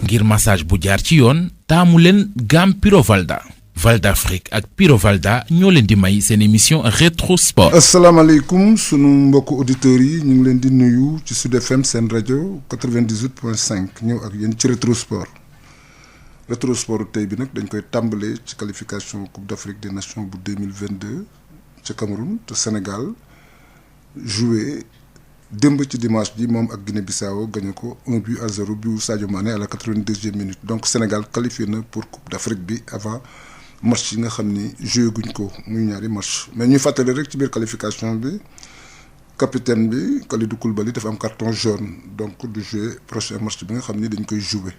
ngir massage bu jaar ci yoon taamu leen gamme Puro Valda. Valda Afrique ak Puro Valda ñoo leen di may seen émission rétro sport. asalaamaaleykum sunu mbokku auditeurs yi ñu ngi leen di nuyu ci Sud FM seen rajo 98.5 ñëw ak yéen ci rétro sport. rétro sport tey bi nag dañ koy tàmbalee ci qualification Coupe d'Afrique des Nations bu 2022 ca Cameroun te Sénégal joué démb ci dimanche bi moom ak Guinée-Bissau gagné ko 1-0 bu Sadio Mané à la 82e minute donc Sénégal qualifié na pour Coupe d'Afrique bi avant match yi nga xam ni joué guñ ko muy ñaari match mais ñuy fàttali rek ci biir qualification bi capitaine bi Kalidou Koulibaly dafa am carton jaune donc du jouer prochain match bi nga xam ni dañ koy joué.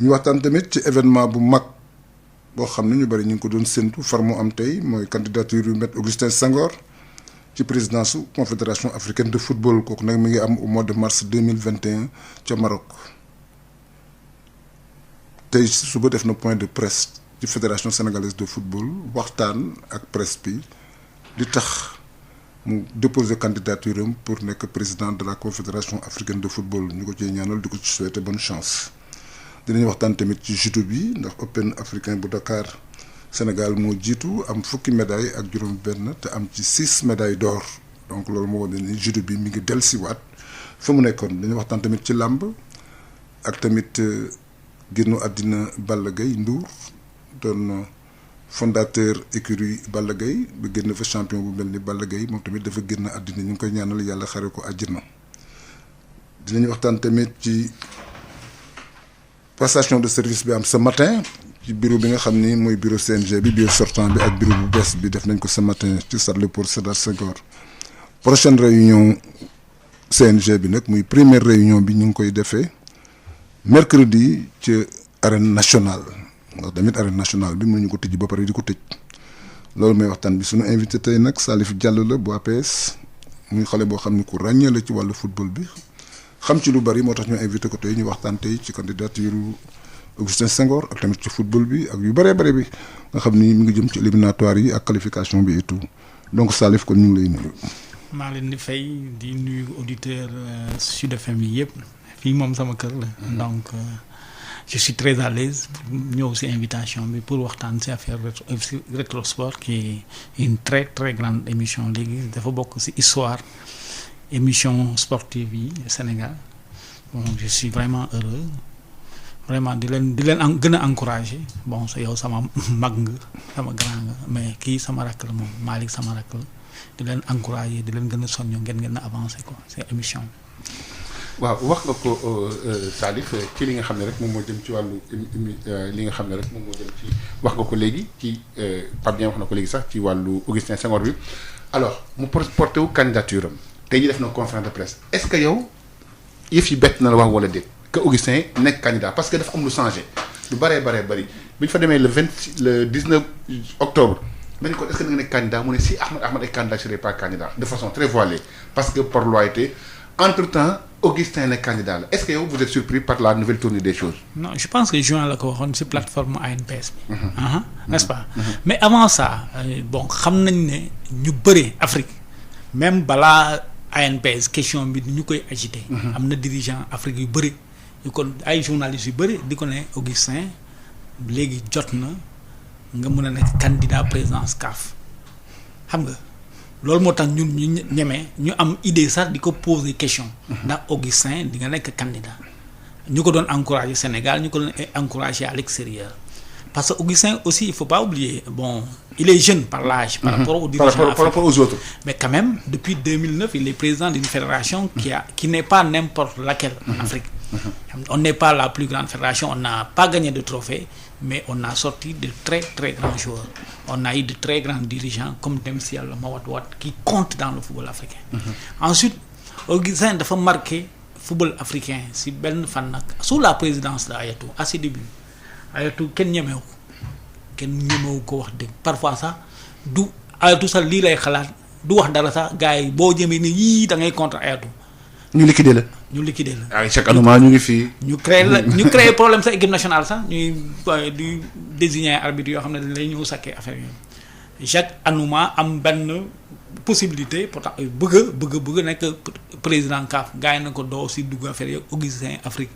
ñu waxtaan tamit ci événement bu mag boo xam ne ñu bëri ñu ngi ko doon séntu far mu am tey mooy candidature yu Maître Augustin Senghor ci présidence su confédération africaine de football kooku nag mi ngi am au mois de mars 2021 ca Maroc tey suba def na point de presse ci fédération sénégalaise de football waxtaan ak presse bi li tax mu déposer candidature am pour nekk président de la confédération africaine de football ñu ko ciy ñaanal di ko ci souhaiter bonne chance. dinañ waxtaan tamit ci judo bi ndax Open africain bu Dakar Sénégal moo jiitu am fukki médaille ak juróom-benn te am ci 6 médailles d'or donc loolu moo wane ni judo bi mi ngi dellusiwaat fa mu nekkoon. dañuy waxtaan tamit ci làmb ak tamit génnu àddina Balla Gaye Ndour doon fondateur écurie Balla Gaye ba génn fa champion bu mel ni Balla Gaye moom tamit dafa génn àddina ñu ngi koy ñaanal yàlla xare ko àjjana. dinañ waxtaan tamit ci passation de service bi am ce matin ci bureau bi nga xam ni mooy bureau CNG bi bureau sortant bi ak bureau bu bees bi def nañ ko ce matin ci stade Léopold Sédar Senghor. prochaine réunion CNG bi nag muy première réunion bi ñu ngi koy defee mercredi ci arène nationale ndax tamit arène nationale bi mënuñu ko tëj ba pare di ko tëj loolu mooy waxtaan bi suñu invité tey nag Salif Diallo la bu APS muy xale boo xam ni ku ràññee la ci wàllu football bi. xam ci lu bari moo tax ñu invité ko tey ñu waxtaan tey ci candidature Augustin Senghor ak tamit ci football bi ak yu bëree bëri bi nga xam ni mi ngi jëm ci éliminatoire yi ak qualification bi et tout donc Salif kon ñu ngi lay nuyu. maa leen di fay di nuyu auditeur Sud FM yi yëpp fii moom sama kër la donc je suis très à l'aise pour ñëw ci invitation bi pour waxtaan ci affaire rétro sport qui est une très très grande émission léegi dafa bokk ci histoire. émission sportive yi Sénégal bon je suis vraiment heureux vraiment di leen gën a encourager bon sa yow sama mag nga sama grand nga mais kii sama rakk la moom Malick sama rakk la di leen encourager di leen gën a soñño ngeen a avancer quoi c'est émission. waaw wax nga ko Salif ci li nga xam ne rek moom moo jëm ci wàllu li nga xam ne rek moom moo jëm ci wax nga ko léegi ci Pape Dieng wax na ko léegi sax ci wàllu Augustin Senghor bi alors mu porté wu candidature am. tey jii def na conférence de presse est-ce que yow yëf yi bett na la wax wala déet que Augustin nekk candidat parce que dafa am lu changé lu bëree bëri bi ñu fa demee le 19 octobre dañ ko est-ce que da nga nekk candidat mu ne si Ahmed est candidat je serai pas candidat de façon très voilée parce que par loyauté entre-temps Augustin nekk candidat la est-ce que yow vous êtes surpris par la nouvelle tournure des choses. non je pense que juin la ko waxoon ci plateforme ANPS bi. n'est-ce pas. mais avant ça bon xam nañ ne ñu bëri Afrique même balaa. ANPS question bi ñu koy agité. am na dirigeant Afrique yu bëri yu ko ay journalistes yu bëri di ko ne Augustin léegi jot na nga mën a nekk candidat présidence CAF xam nga loolu moo tax ñun ñu ñemee ñu am idée sax di ko poser question. ndax Augustin di nga nekk candidat ñu ko doon encourager Sénégal ñu ko doon encourager à l'extérieur parce que Augustin aussi il faut pas oublier bon il est jeune par l'âge par rapport aux dirigeants par rapport aux autres mais quand même depuis 2009 il est président d'une fédération qui n'est pas n'importe laquelle en Afrique on n'est pas la plus grande fédération on n'a pas gagné de trophée mais on a sorti de très très grands joueurs on a eu de très grands dirigeants comme Dem Sy Yàlla Mawade Wade qui comptent dans le football africain ensuite Augustin dafa marqué football africain si benn fan nag sous la présidence de Ayatou à ses débuts Ayatou kenn ñemewu ko wax dëgg parfois sax du Ayatou sax lii lay xalaat du wax dara sax gars yi boo jëmee ni yii da ngay contre Ayatou ñu liquidé la. waaye chaque année ñu ngi fii. ñu créé problème sa équipe nationale sax ñuy di désigner arbitre yoo xam ne dañ lay ñëw sakkee affaire yooyu chaque année am benn possibilité pourtant bëgg nekk président CAF gars yi na ko doo si dugg affaire yooyu Augustin Afrique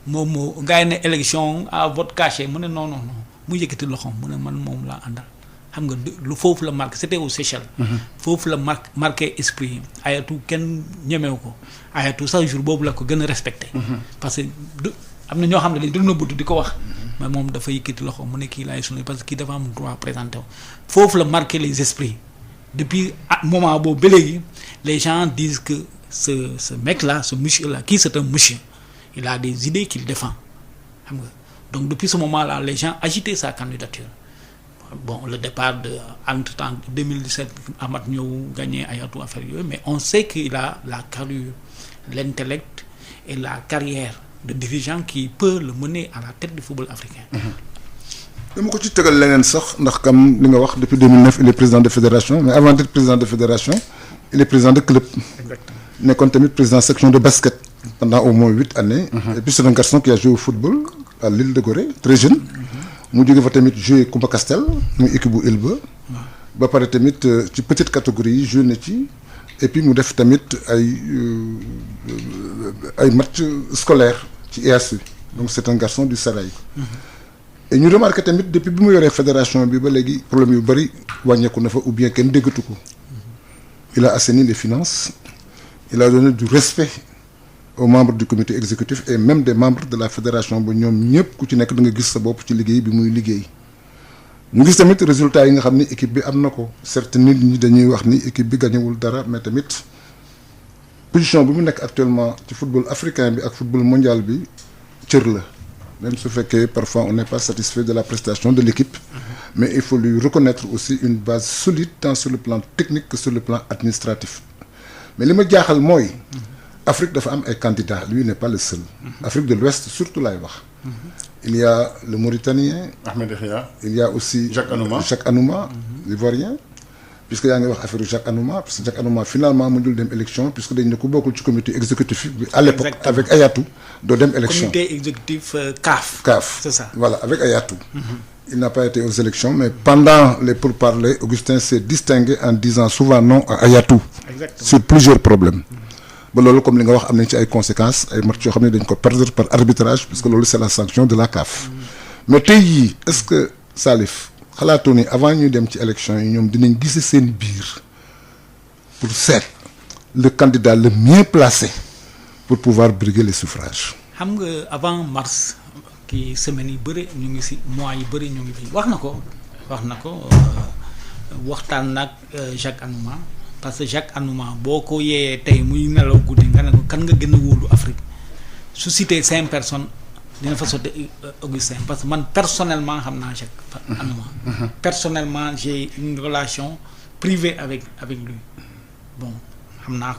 moom moo gars yi ne élection à vote caché mu ne non mu yëkkati loxoom mu ne man moom laa àndal xam nga lu foofu la marqué c'était aux Seychelles. foofu la marqué esprit Ayatou kenn ñemewu ko Ayatou sax jour boobu la ko gën a respecté. parce que am na ñoo xam ne dañ doon nëbbatu di ko wax. mais moom dafa yëkkati loxoom mu ne kii laay sunu parce que kii dafa am droit présenté wu foofu la marqué les esprits depuis moment boobu ba léegi les gens disent que ce mec là ce monsieur là kii c'est un monsieur il a des idées qu'il défend xam nga donc depuis ce moment là les gens agitaient sa candidature bon le départ de entre-temps 2017 Amath ñëw gagné Ayatou affaire yooyu mais on sait qu'il a la carrure l'intellect et la carrière de dirigeant qui peut le mener à la tête du football africain. dama ko ci tegal leneen sax ndax comme li nga wax depuis 2009 il est président de fédération mais avant d'être président de fédération il est président de club. Exactement. nekkoon tamit président section de basket pendant au moins 8 années. et puis c'est un garçon qui a joué au football à l'île de Gorée très jeune. mu jóge fa tamit joué Kumba Castel muy équipe bu île ba pare tamit ci petite catégorie yi joué na ci. et puis mu def tamit ay match scolaire ci EAC donc c'est un garçon du Serail. et ñu remarqué tamit depuis bi mu yoree fédération bi ba léegi problème yu bëri wàññeeku na fa ou bien kenn déggatu ko il a assaini les finances il a donné du respect aux membres du comité exécutif et même des membres de la fédération ba ñoom ñëpp ku ci nekk da nga gis sa bopp ci liggéey bi muy liggéey ñu gis tamit résultats yi nga xam ni équipe bi am na ko certes nit ñi dañuy wax ni équipe bi gañewul dara mais tamit position bi mu nekk actuellement ci football africain bi ak football mondial bi cër la même su fekkee parfois on n'est pas satisfait de la prestation de l'équipe mais il faut lui reconnaître aussi une base solide tant sur le plan technique que sur le plan administratif mais li ma jaaxal mooy Afrique dafa am ay candidats lui n'est pas le seul Afrique de l'Ouest surtout laay wax il y a le Mauritanien Ahmed Khia il y a aussi Jacques Anouma l'Ivoirien puisque yaa ngi wax affaire Jacques Anouma parce que Jacques Anouma finalement mu dul dem élection puisque dañ ne ku bokkul ci comité exécutif bi à l'époque avec Ayatou doo dem élection comité exécutif CAF c'est ça voilà avec Ayatou il n'a pas été aux élections mais pendant les pourparlers Augustin s'est distingué en disant souvent non à Ayatou sur plusieurs problèmes ba loolu comme li nga wax am nañ ci ay conséquences ay match yoo xam ne dañ ko perdre par arbitrage puisque loolu c'est la sanction de la CAF mais tey jii est-ce que Salif xalaatoo ni avant ñuy dem ci élection yi ñoom dinañ gise seen biir pour seet le candidat le mieux placé pour pouvoir briguer les suffrages. xam nga avant mars kii semaines yi bëri ñu ngi ci mois yi bëri ñu ngi fi wax na ko waxtaan nag Jacques Anouma parce que Jacques Anouma boo ko yeeyee tey muy nelaw guddi nga ne ko kan nga gën a wóolu Afrique su cité 5 personnes dina fa sotti Augustin parce que man personnellement xam naa Jacques Anouma personnellement j'ai une relation privée avec lui bon xam naa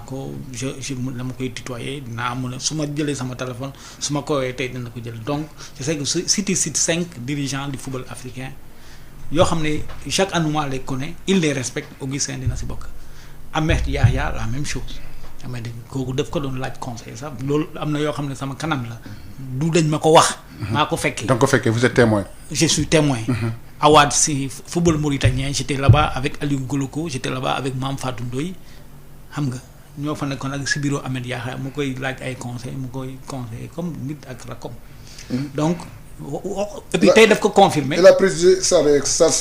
ko je dama koy tutoyer dinaa mën a su ma jëlee sama téléphone su ma ko woowee tey dina ko jël donc je sais que su cite 5 dirigeants du football africain yoo xam ne Jacques Anouma les connaît il les respecte Augustin dina si bokk Ahmed Yahya la même chose amee dégg kooku daf ko doon laaj conseil sax loolu am na yoo xam ne sama kanam la du dañ ma ko wax maa ko fekkee donc ko fekkee vous êtes témoin je suis témoin Awad si football mauritanien j'étais là-bas avec Aliou Goloko j'étais là-bas avec Mame Fatou Ndoye xam nga ñoo fa nekkoon ak si bureau Ahmed Yahya mu koy laaj ay conseil mu koy conseiller comme nit ak rakom donc et puis tey daf ko confirmer il a présidé son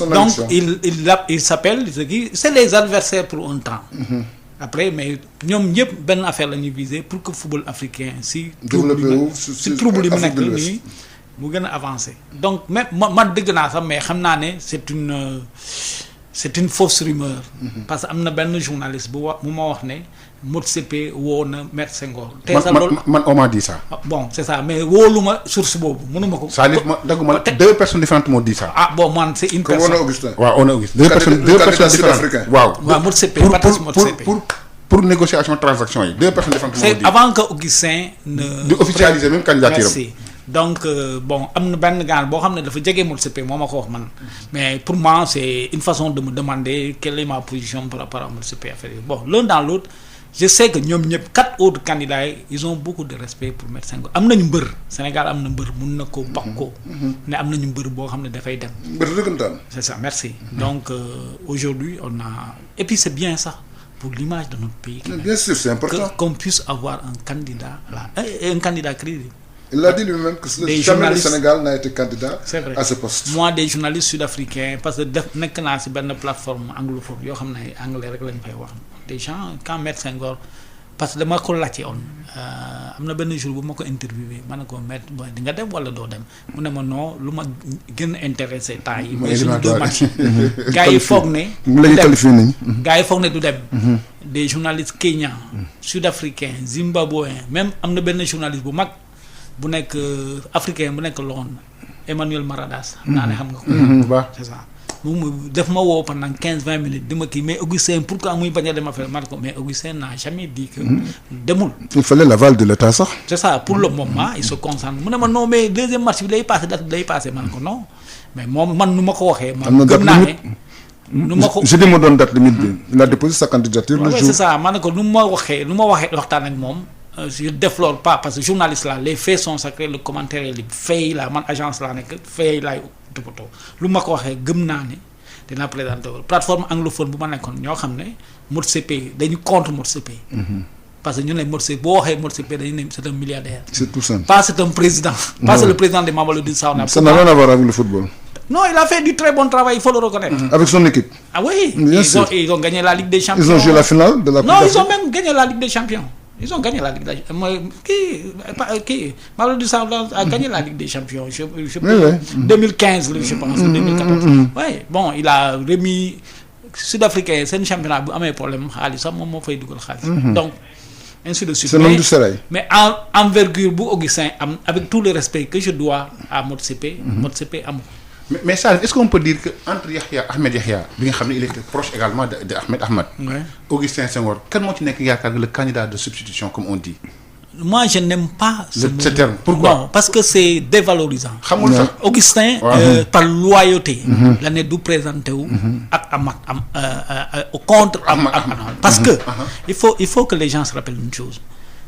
donc élection. il s'appelle c'est les adversaires pour un temps après mais ñoom ñëpp benn affaire la ñuy viser pour que football africain si trouble li mu nekk nii mu gën a avancer donc même ma dëgg naa sax mais xam naa ne c'est une fausse rumeur parce que am na benn journaliste bu ma wax ne Motsepe woo na Maître Senghor te sax loolu man on m'a dit ça bon c'est ça mais wóoluma source boobu mënuma ko Salif ma dagguma 2 personnes différentes m'ont dit ça bon man c'est une personne on a Augustin 2 personnes différentes waaw Motsepe Patrice Motsepe pour négociation transaction yi 2 personnes différentes c'est avant que Augustin ne di officialiser même candidature merci donc bon am na benn gaan boo xam ne dafa jege Motsepe moo ma ko wax man mais pour moi c'est une façon de me demander quelle est ma position par rapport à Motsepe affaire yi bon l'un dans l'autre je sais que ñoom ñëpp 4 autres candidats yi ils ont beaucoup de respect pour Maître Senghor am nañu mbër Sénégal am na mbër mun na ko bakkoo ne am nañu mbër boo xam ne dafay dem mbër dëggantaan c'est ça merci donc aujourd'hui on a et puis c'est bien ça pour l'image de notre pays bien sûr c'est important qu'on puisse avoir un candidat là un candidat crédible Il a dit lui-même que jamais le Sénégal n'a été candidat à ce poste. Moi, des journalistes sud-africains, parce que nekk naa si benn plateforme anglophone yoo xam ne anglais rek lañ fay wax des gens quand Maître Senghor parce que dama ko laajte woon am na benn jour bu ma ko interviewé ma ne ko Maître di nga dem wala doo dem mu ne ma non lu ma gën a intéressé temps yi mooy suñu 2 matchs gars yi foog ne gars yi foog ne du dem des journalistes kenyans sud-africains zimbabwéens même am na benn journaliste bu mag bu nekk africain bu nekk Londres Emmanuel Maradas xam naa ne xam nga ko c'est ça mu def ma woo pendant 15-20 minutes di ma kii mais Augustin pourquoi muy bañ a dem affaire ma ne ko mais Augustin n'a jamais dit que demul. Il fallait l'aval de l'État sax. C'est ça pour le moment il se concentre mu ne ma non mais deuxième match bi day passé date bi day passé ma ne ko non mais moom man nu ma ko waxee. man gëm naa ne nu ma ko je dis ma doon date limite bi il a déposé sa candidature le jour. c'est ça ma ne ko nu ma waxee waxtaan ak moom. Je déplore pas parce que journaliste là les faits sont sacrés le commentaire est libre faits là man agence laa nekk faits laay toppatoo lu ma ko waxee gëm naa ne dinaa présenter plateforme anglophone bu ma nekkoon ñoo xam ne Motsepe dañu contre Motsepe. parce que ñu ne Motsepe boo waxee Motsepe dañu ne c'est un milliardaire. C'est tout simple. pas c'est un président. pas c'est le président de Mamelodi Sahona. Ça n'a rien à voir avec le football. Non, il a fait du très bon travail, il faut le reconnaître. Avec son équipe. Ah oui, ils ont gagné la Ligue des Champions. Ils ont joué la finale de la Coupe Non, d'Afrique. ils ont même gagné la Ligue des Champions. Ils ont gagné la Ligue des Champions. Qui Mamelodi Sahona a gagné la Ligue des Champions. Je oui. 2015, je pense, ou 2014. Oui, bon, il a remis Sud-Africain, c'est un championnat, il y a un problème, ça m'a fait du coup. Donc, ainsi de suite. C'est l'homme du soleil. Mais envergure, Augustin, avec tout le respect que je dois à Motsepe, Motsepe amour. Mais ça, est-ce qu'on peut dire qu'entre Ahmed Yahya, il était proche également d'Ahmed, Ouais. Augustin Senghor, quel moment il y a le candidat de substitution, comme on dit? Moi, je n'aime pas ce terme. Pourquoi? Non, parce que c'est dévalorisant. Ouais. Augustin, par loyauté, l'année d'où présenté contre Ahmed. Parce que il faut que les gens se rappellent une chose.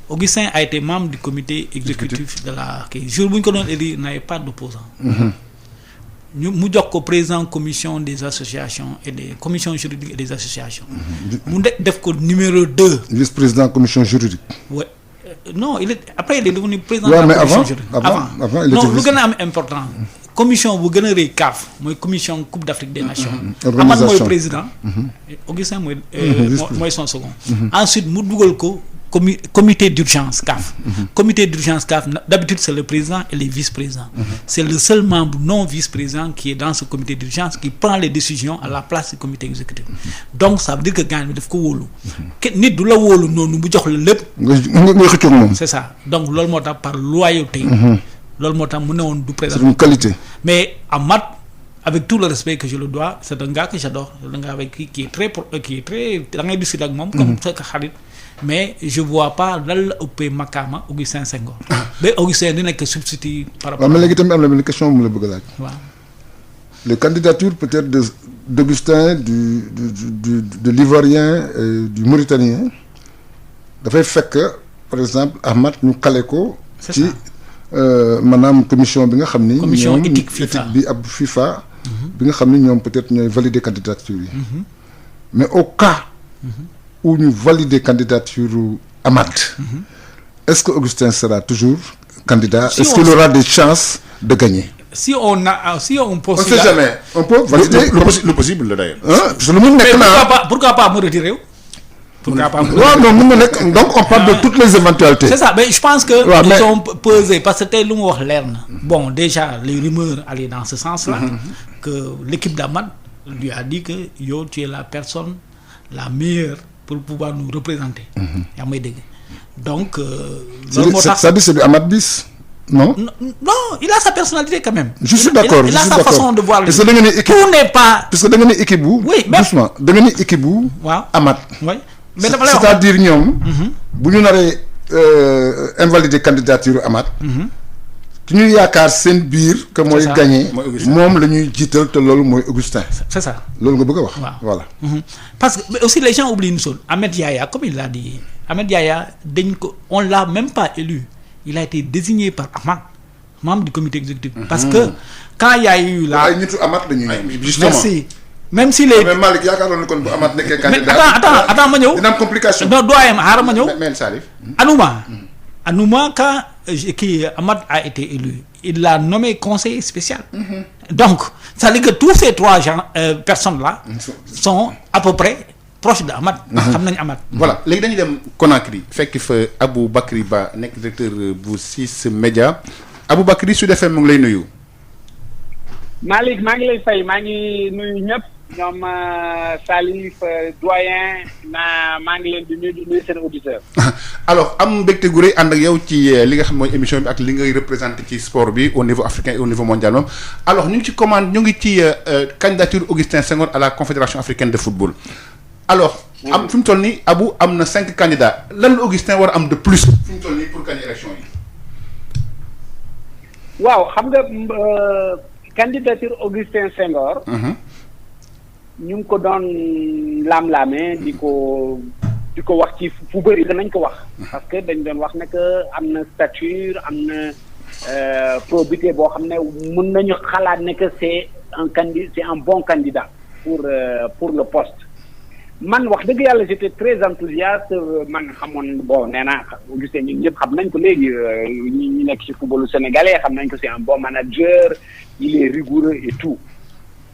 Augustin a été membre du comité exécutif de la... jour où il n'avait pas d'opposant. Nous avons président commission des associations et des commissions juridiques et des associations. Nous avons numéro 2. Vice-président commission juridique. Ouais. Non, après il est devenu président de la mais commission avant, juridique. Avant, il non, était le important. Commission bu gën a rëy CAF mooy commission Coupe d'Afrique des Nations. Organisation. Amad mooy président. Augustin mooy son second. Ensuite mu dugal ko comité d'urgence CAF. Comité d'urgence CAF d'habitude c'est le président et les vice-présidents. C'est le seul membre non vice-président qui est dans ce comité d'urgence qui prend les décisions à la place du comité exécutif. Donc ça veut dire que gars bi daf ko wóolu. Nit du la wóolu noonu mu jox la lépp. nga xëccoo moom. C'est ça donc loolu moo tax par loyauté. loolu moo tax mu ne woon du président. C'est une qualité. Mais Ahmad, avec tout le respect que je le dois, c'est un gars que j'adore. C'est un gars avec qui est très dans les discussions avec moi, comme ça que Khalid. Mais je ne vois pas dans le Makama Augustin Senghor. Mais Augustin n'est que substitut par rapport à... Mais une question que je ouais. Les candidatures peut-être d'Augustin, de l'Ivoirien et du Mauritanien, dafay fait que, par exemple, Ahmad nous caleko ci maanaam commission bi nga xam ni. commission éthique FIFA bi ab FIFA. bi nga xam ni ñoom peut-être ñooy valider candidature yi. mais au cas où ñu valider candidature Ahmad. Est-ce que Augustin sera toujours candidat? Est-ce qu'il aura des chances de gagner? Si on peut. On ne sait jamais. On peut valider le possible d'ailleurs. Pourquoi pas me retirer? Donc on parle de toutes les éventualités. C'est ça, mais je pense que ils ont pesé parce que c'était bon, déjà les rumeurs allaient dans ce sens-là que l'équipe d'Ahmad lui a dit que yo tu es la personne la meilleure pour pouvoir nous représenter. Donc ça dit c'est du Ahmad bis. Non, il a sa personnalité quand même. Je suis d'accord. Il a sa façon de voir les choses. Tout n'est pas. Parce que da nga ne équipe bu. Oui, doucement da nga ne équipe bu. Waaw Ahmad. Oui. Mais c'est-à-dire ñoom. bu ñu naree invalider candidature Ahmad. ki ñu yaakaar seen biir. que mooy gagné moom la ñuy jiital te loolu mooy Augustin. C'est ça. loolu nga bëgg a wax. Voilà. Parce que mais aussi les gens oublient une chose. Ahmed Yahya, comme il l'a dit, Ahmed Yahya on l'a même pas élu. Il a été désigné par Ahmad, membre du comité exécutif. Parce que quand il y a eu là. Merci. Même si les. Mais Malik, il y a quand Ahmad n'est que candidat. Attends, il y a une complication. Non, doyen, Mais Salif. Anouma, quand Ahmad a été élu, il l'a nommé conseiller spécial. Donc ça veut dire que tous ces trois personnes-là sont à peu près proches de Ahmad. xam nañu Ahmad. voilà léegi dañuy dem Conakry fekk fa Aboubacry Ba nekk directeur bu 6 Média Aboubacry Sud FM mu ngi lay nuyu. Malick maa ngi lay fay maa ngi nuyu ñëpp ñoom Salif doyen maa ngi leen di nuyu seen auditeur. alors am mbégte gu rëy ànd ak yow ci li nga xam mooy émission bi ak li ngay représenté ci sport bi au niveau africain et au niveau mondial moom alors ñu ngi ci candidature Augustin Senghor à la Confédération africaine de football. alors am fi mu toll nii Abou am na 5 candidats lan la Augustin war a am de plus fi mu toll nii pour gagner élection yi. waaw xam nga candidature Augustin Senghor. ñu ngi ko doon laam-laamee di ko wax ci fu bëri danañ ko wax. parce que dañ doon wax ne que am na stature am na probité boo xam ne mun nañu xalaat ne que c'est un bon candidat pour le poste. man wax dëgg yàlla j'étais très enthousiaste man xamoon bon nee naa Augustin ñun ñëpp xam nañ ko léegi ñi nekk ci footballu sénégalais xam nañ ko c'est un bon manager il est rigoureux et tout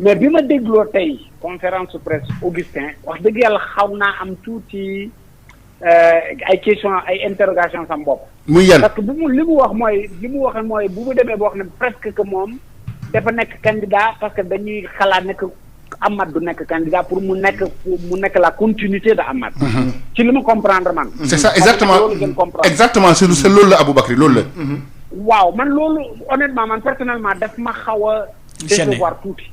mais bi ma dégloo tey conférence de presse Augustin wax dëgg yàlla xaw naa am tuuti ay question ay interrogation sam bopp. muy yan parce que li mu wax mooy bu mu demee boo xam ne presque que moom dafa nekk candidat parce que dañuy xalaat ne que Ahmad du nekk candidat pour mu nekk la continuité de Ahmad. ci li ma comprendre man. c'est ça exactement c'est loolu la Aboubacry loolu la. waaw man loolu honnêtement man personnellement daf ma xaw a décevoir tuuti.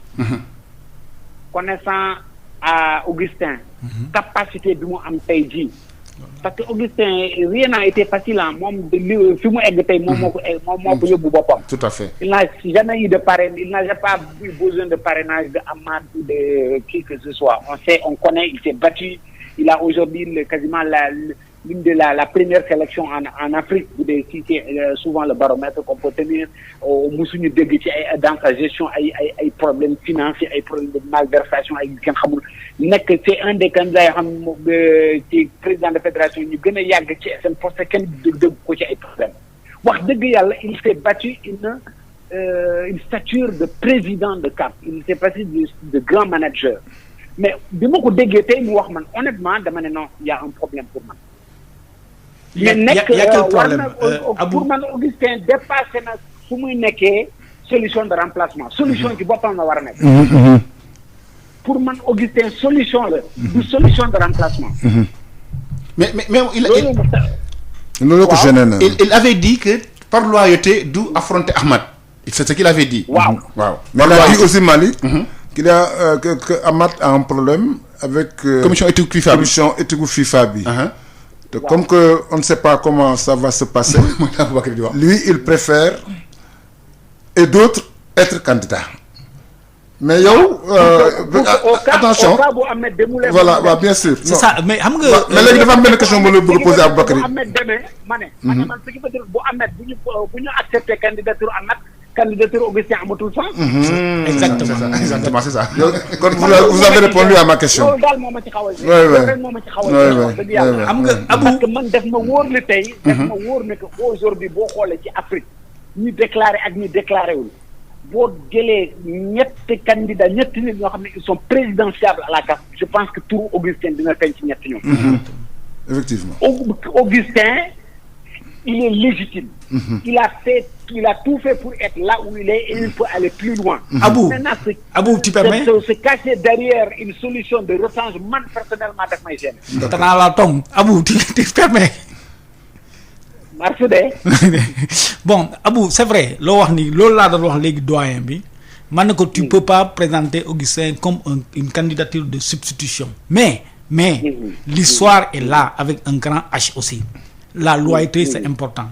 connaissant à Augustin. capacité bi mu am tey jii. parce que Augustin rien n'a été facile moom fi mu egg tey moom moo ko yóbbu boppam. tout à fait. il n'a jamais eu de parrainage, il n'a pas eu besoin de parrainage de Ahmad ou de qui que ce soit. On connaît, il s'est battu. Il a aujourd'hui quasiment l'une de la première sélection en Afrique. Si c'est souvent le baromètre qu'on peut tenir au musuñu dégg ci ay dans sa gestion ay problèmes financiers ay problèmes de malversation ay kenn xamul nekk c'est un des candidats yoo xam ci président de fédération ñu gën a yàgg ci seen poste kenn dégg ko ci ay problèmes wax dëgg yàlla il s'est battu une stature de président de CAF il s'est battu de grand manager mais bi ma ko déggee tey mu wax man honnêtement dama ne non il y a un problème pour man. mais nekk war na pour man Augustin dépassé na su muy nekkee solution de remplacement solution ci boppam la war a nekk. pour man Augustin solution la. du solution de remplacement. mais il avait dit que par loyauté du affronter Ahmad c'est ce qu'il avait dit. waaw. mais il a dit aussi Malick. qu'il y a que Ahmad a un problème avec. commission éthique FIFA bi. Comme que on ne sait pas comment ça va se passer, lui il préfère et d'autres être candidats. Mais yow attention voilà bien sûr. c'est ça mais xam nga. mais léegi dafa am benn question bu la bëgg poser Aboubacry. bu Ahmed demee ma ne man ce qui veut dire bu Ahmed bu ñu accepté candidature Ahmed candidature Augustin amatul sens. exactement c'est ça. kon vous avez répondu à ma question. loolu daal moo ma ci xaw a. dëgg yàlla am nga parce que man def ma wóor ne tey. def ma wóor ne que aujourd'hui boo xoolee ci Afrique ñi déclaré ak ñi déclaré wul boo jëlee ñetti candidats ñetti nit ñoo xam ne ils sont présidentiables à la CAF je pense que turu Augustin dina feeñ ci ñetti ñoom. effectivement. Augustin il est légitime. Il a tout fait pour être là où il est et il peut aller plus loin. Abou tu permets se cacher derrière une solution de rechange man personnellement daf may gêner. danaa la tong Abou tu permets. merci de. bon Abou c'est vrai loo wax ni loolu laa doon wax léegi doyen bi man na ko tu peux pas présenter Augustin comme une candidature de substitution mais l'histoire est là avec un grand H aussi. La loyauté c'est important.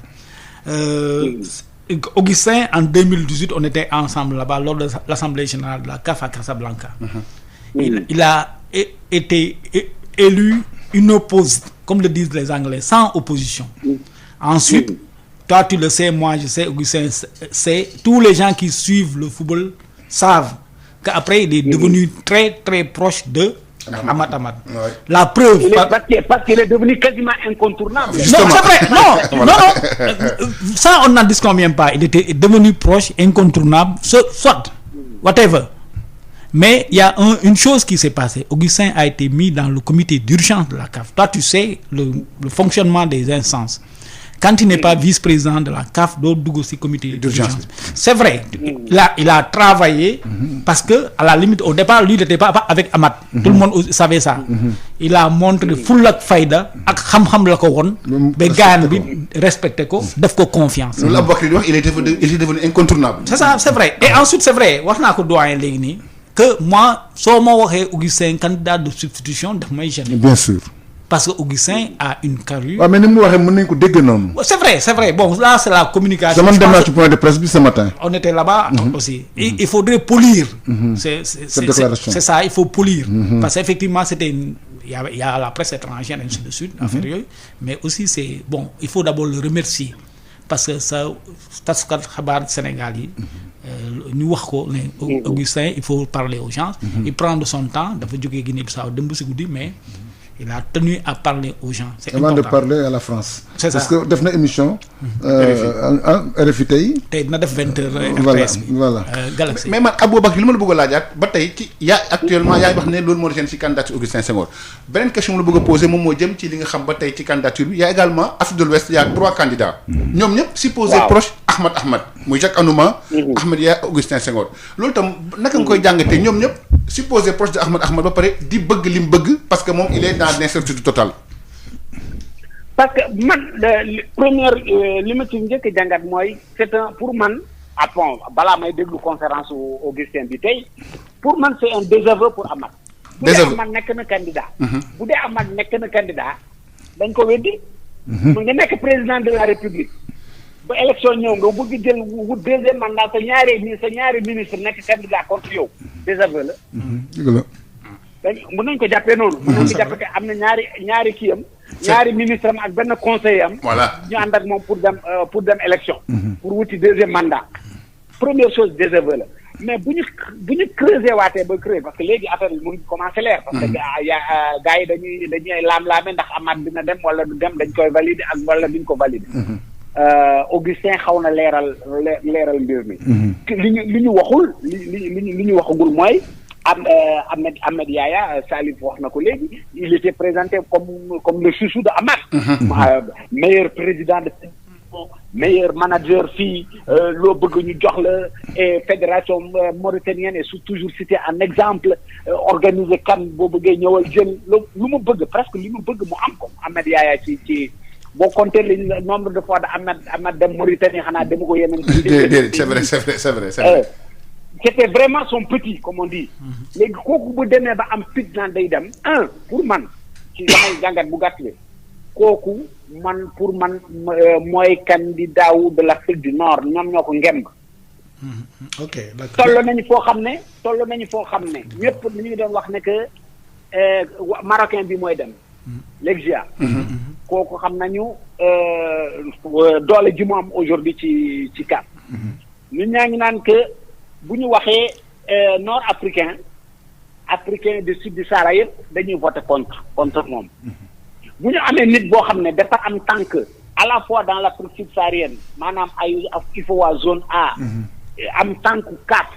Augustin en 2018 on était ensemble là-bas lors de l'assemblée générale de la CAF à Casablanca. Il a été élu comme le disent les Anglais sans opposition. Ensuite toi tu le sais moi je sais Augustin c'est tous les gens qui suivent le football savent qu'après il est devenu très très proche de Ahmad. La preuve. Parce qu'il est devenu quasiment incontournable. Non, c'est vrai. Non. Ça, on n'en disconvient pas. Il était devenu proche, incontournable, soit, whatever. Mais il y a une chose qui s'est passée. Augustin a été mis dans le comité d'urgence de la CAF. Toi, tu sais le fonctionnement des instances. Quand il n'est pas vice-président de la CAF, d'autres aussi comité d'urgence. C'est vrai. Il a travaillé parce que, à la limite, au départ, lui, il n'était pas avec Ahmad. Tout le monde savait ça. Il a montré full ak fayda ak xam-xam la ko won ba gaan bi respecté ko def ko confiance. Il est devenu incontournable. C'est ça, c'est vrai. Et ensuite, c'est vrai, wax naa ko doyen léegi nii que moi, soo ma waxee Augustin candidat de substitution daf may gêner. Bien sûr. Parce que Augustin a une carrure. waaw mais ni mu waxee mën nañu ko dégg noonu. C'est vrai. Bon, là, c'est la communication. dama dem naa ci point de presse bi ce matin. On était là-bas aussi. Et il faudrait polir. Cette déclaration. C'est ça, il faut polir. Parce qu'effectivement, il y a la presse étrangère, ainsi de suite, mais aussi c'est bon, il faut d'abord le remercier. Parce que ça, taskat xabaar Sénégal yi ñu wax ko ne Augustin, il faut parler aux gens. Il prend de son temps, dafa jógee Guinée-Bissau dem ba si guddi, mais il a tenu à parler aux gens. C'est avant important. de parler à la France. C'est ça. Parce que def na émission. RFI tey. tey dina def 20h. RTS bi voilà. Galaxy. mais man Aboubacry li ma la bëgg a laajaat ba tey ci actuellement yaa ngi wax ne loolu moo di ci candidature Augustin Senghor beneen question la bëgg a poser moom moo jëm ci li nga xam ba tey ci candidature bi y a également Afrique de l'Ouest y a 3 candidats. ñoom ñëpp supposé proche Ahmad muy Jacques Anouma. Ahmed Yaya Augustin Senghor loolu tam naka nga koy jàngatee ñoom ñëpp supposé proche de Ahmad ba pare di bëgg li mu bëgg parce que moom il est dans l'incertitude totale. Parce que man première li ma ci njëkk a jàngat mooy c'est un pour man bon balaa may déglu conférence Augustin bi tey pour man c'est un désaveu pour Ahmad. désaveu bu dee Ahmad nekk na candidat. bu dee Ahmad nekk na candidat dañ ko weddi. mu nga nekk président de la République. ba élection ñëw nga bëgg jël wut deuxième mandat sa ñaari ministre nekk candidat contre yow désaveu la. dëgg la. mën nañu ko jàppee noonu. mën nañu ko jàppee que am na ñaari kii am. ñaari ministre am ak benn conseiller am. voilà ñu ànd ak moom pour dem élection. pour wuti deuxième mandat. première chose désaveu la mais bu ñu creuser waatee ba creuser parce que léegi affaire yi mu ngi commencé leer. parce que gars yi dañuy laam-laame ndax Ahmad dina dem wala du dem dañ koy valider ak wala duñ ko valider. Augustin xaw na leeral mbir mi. li ñu waxul li ñu waxagul mooy. Ahmed Yaya Salif wax na ko léegi il était présenté comme le chouchou de Ahmad. Meilleur président de meilleur manager fii loo bëgg ñu jox la et fédération mauritanienne est toujours cité en exemple organiser kan boo bëggee ñëwal jël lu mu bëgg presque li mu bëgg mu am ko Ahmed Yaya ci boo compter le nombre de fois de Ahmad dem Mauritanie xanaa demu ko yeneen. c'est vrai. C'était vraiment son petit comme on dit. léegi kooku bu demee ba am fit naan day dem pour man ci damay jàngat bu gàtt bi kooku pour man mooy candidat de l'Afrique du Nord ñoom ñoo ko ngemb. ok toll nañu foo xam ne ñëpp ñu ngi doon wax ne que marocain bi mooy dem. l'Exia. kooku xam nañu doole ji mu am aujourd'hui ci CAF. ñun ñaa ngi naan que. bu ñu waxee nord africain du sud du Sahara yëpp dañuy voter contre moom bu ñu amee nit boo xam ne dafa am tànk à la fois dans l'Afrique subsaharienne maanaam il faut waa zone A am tànku CAF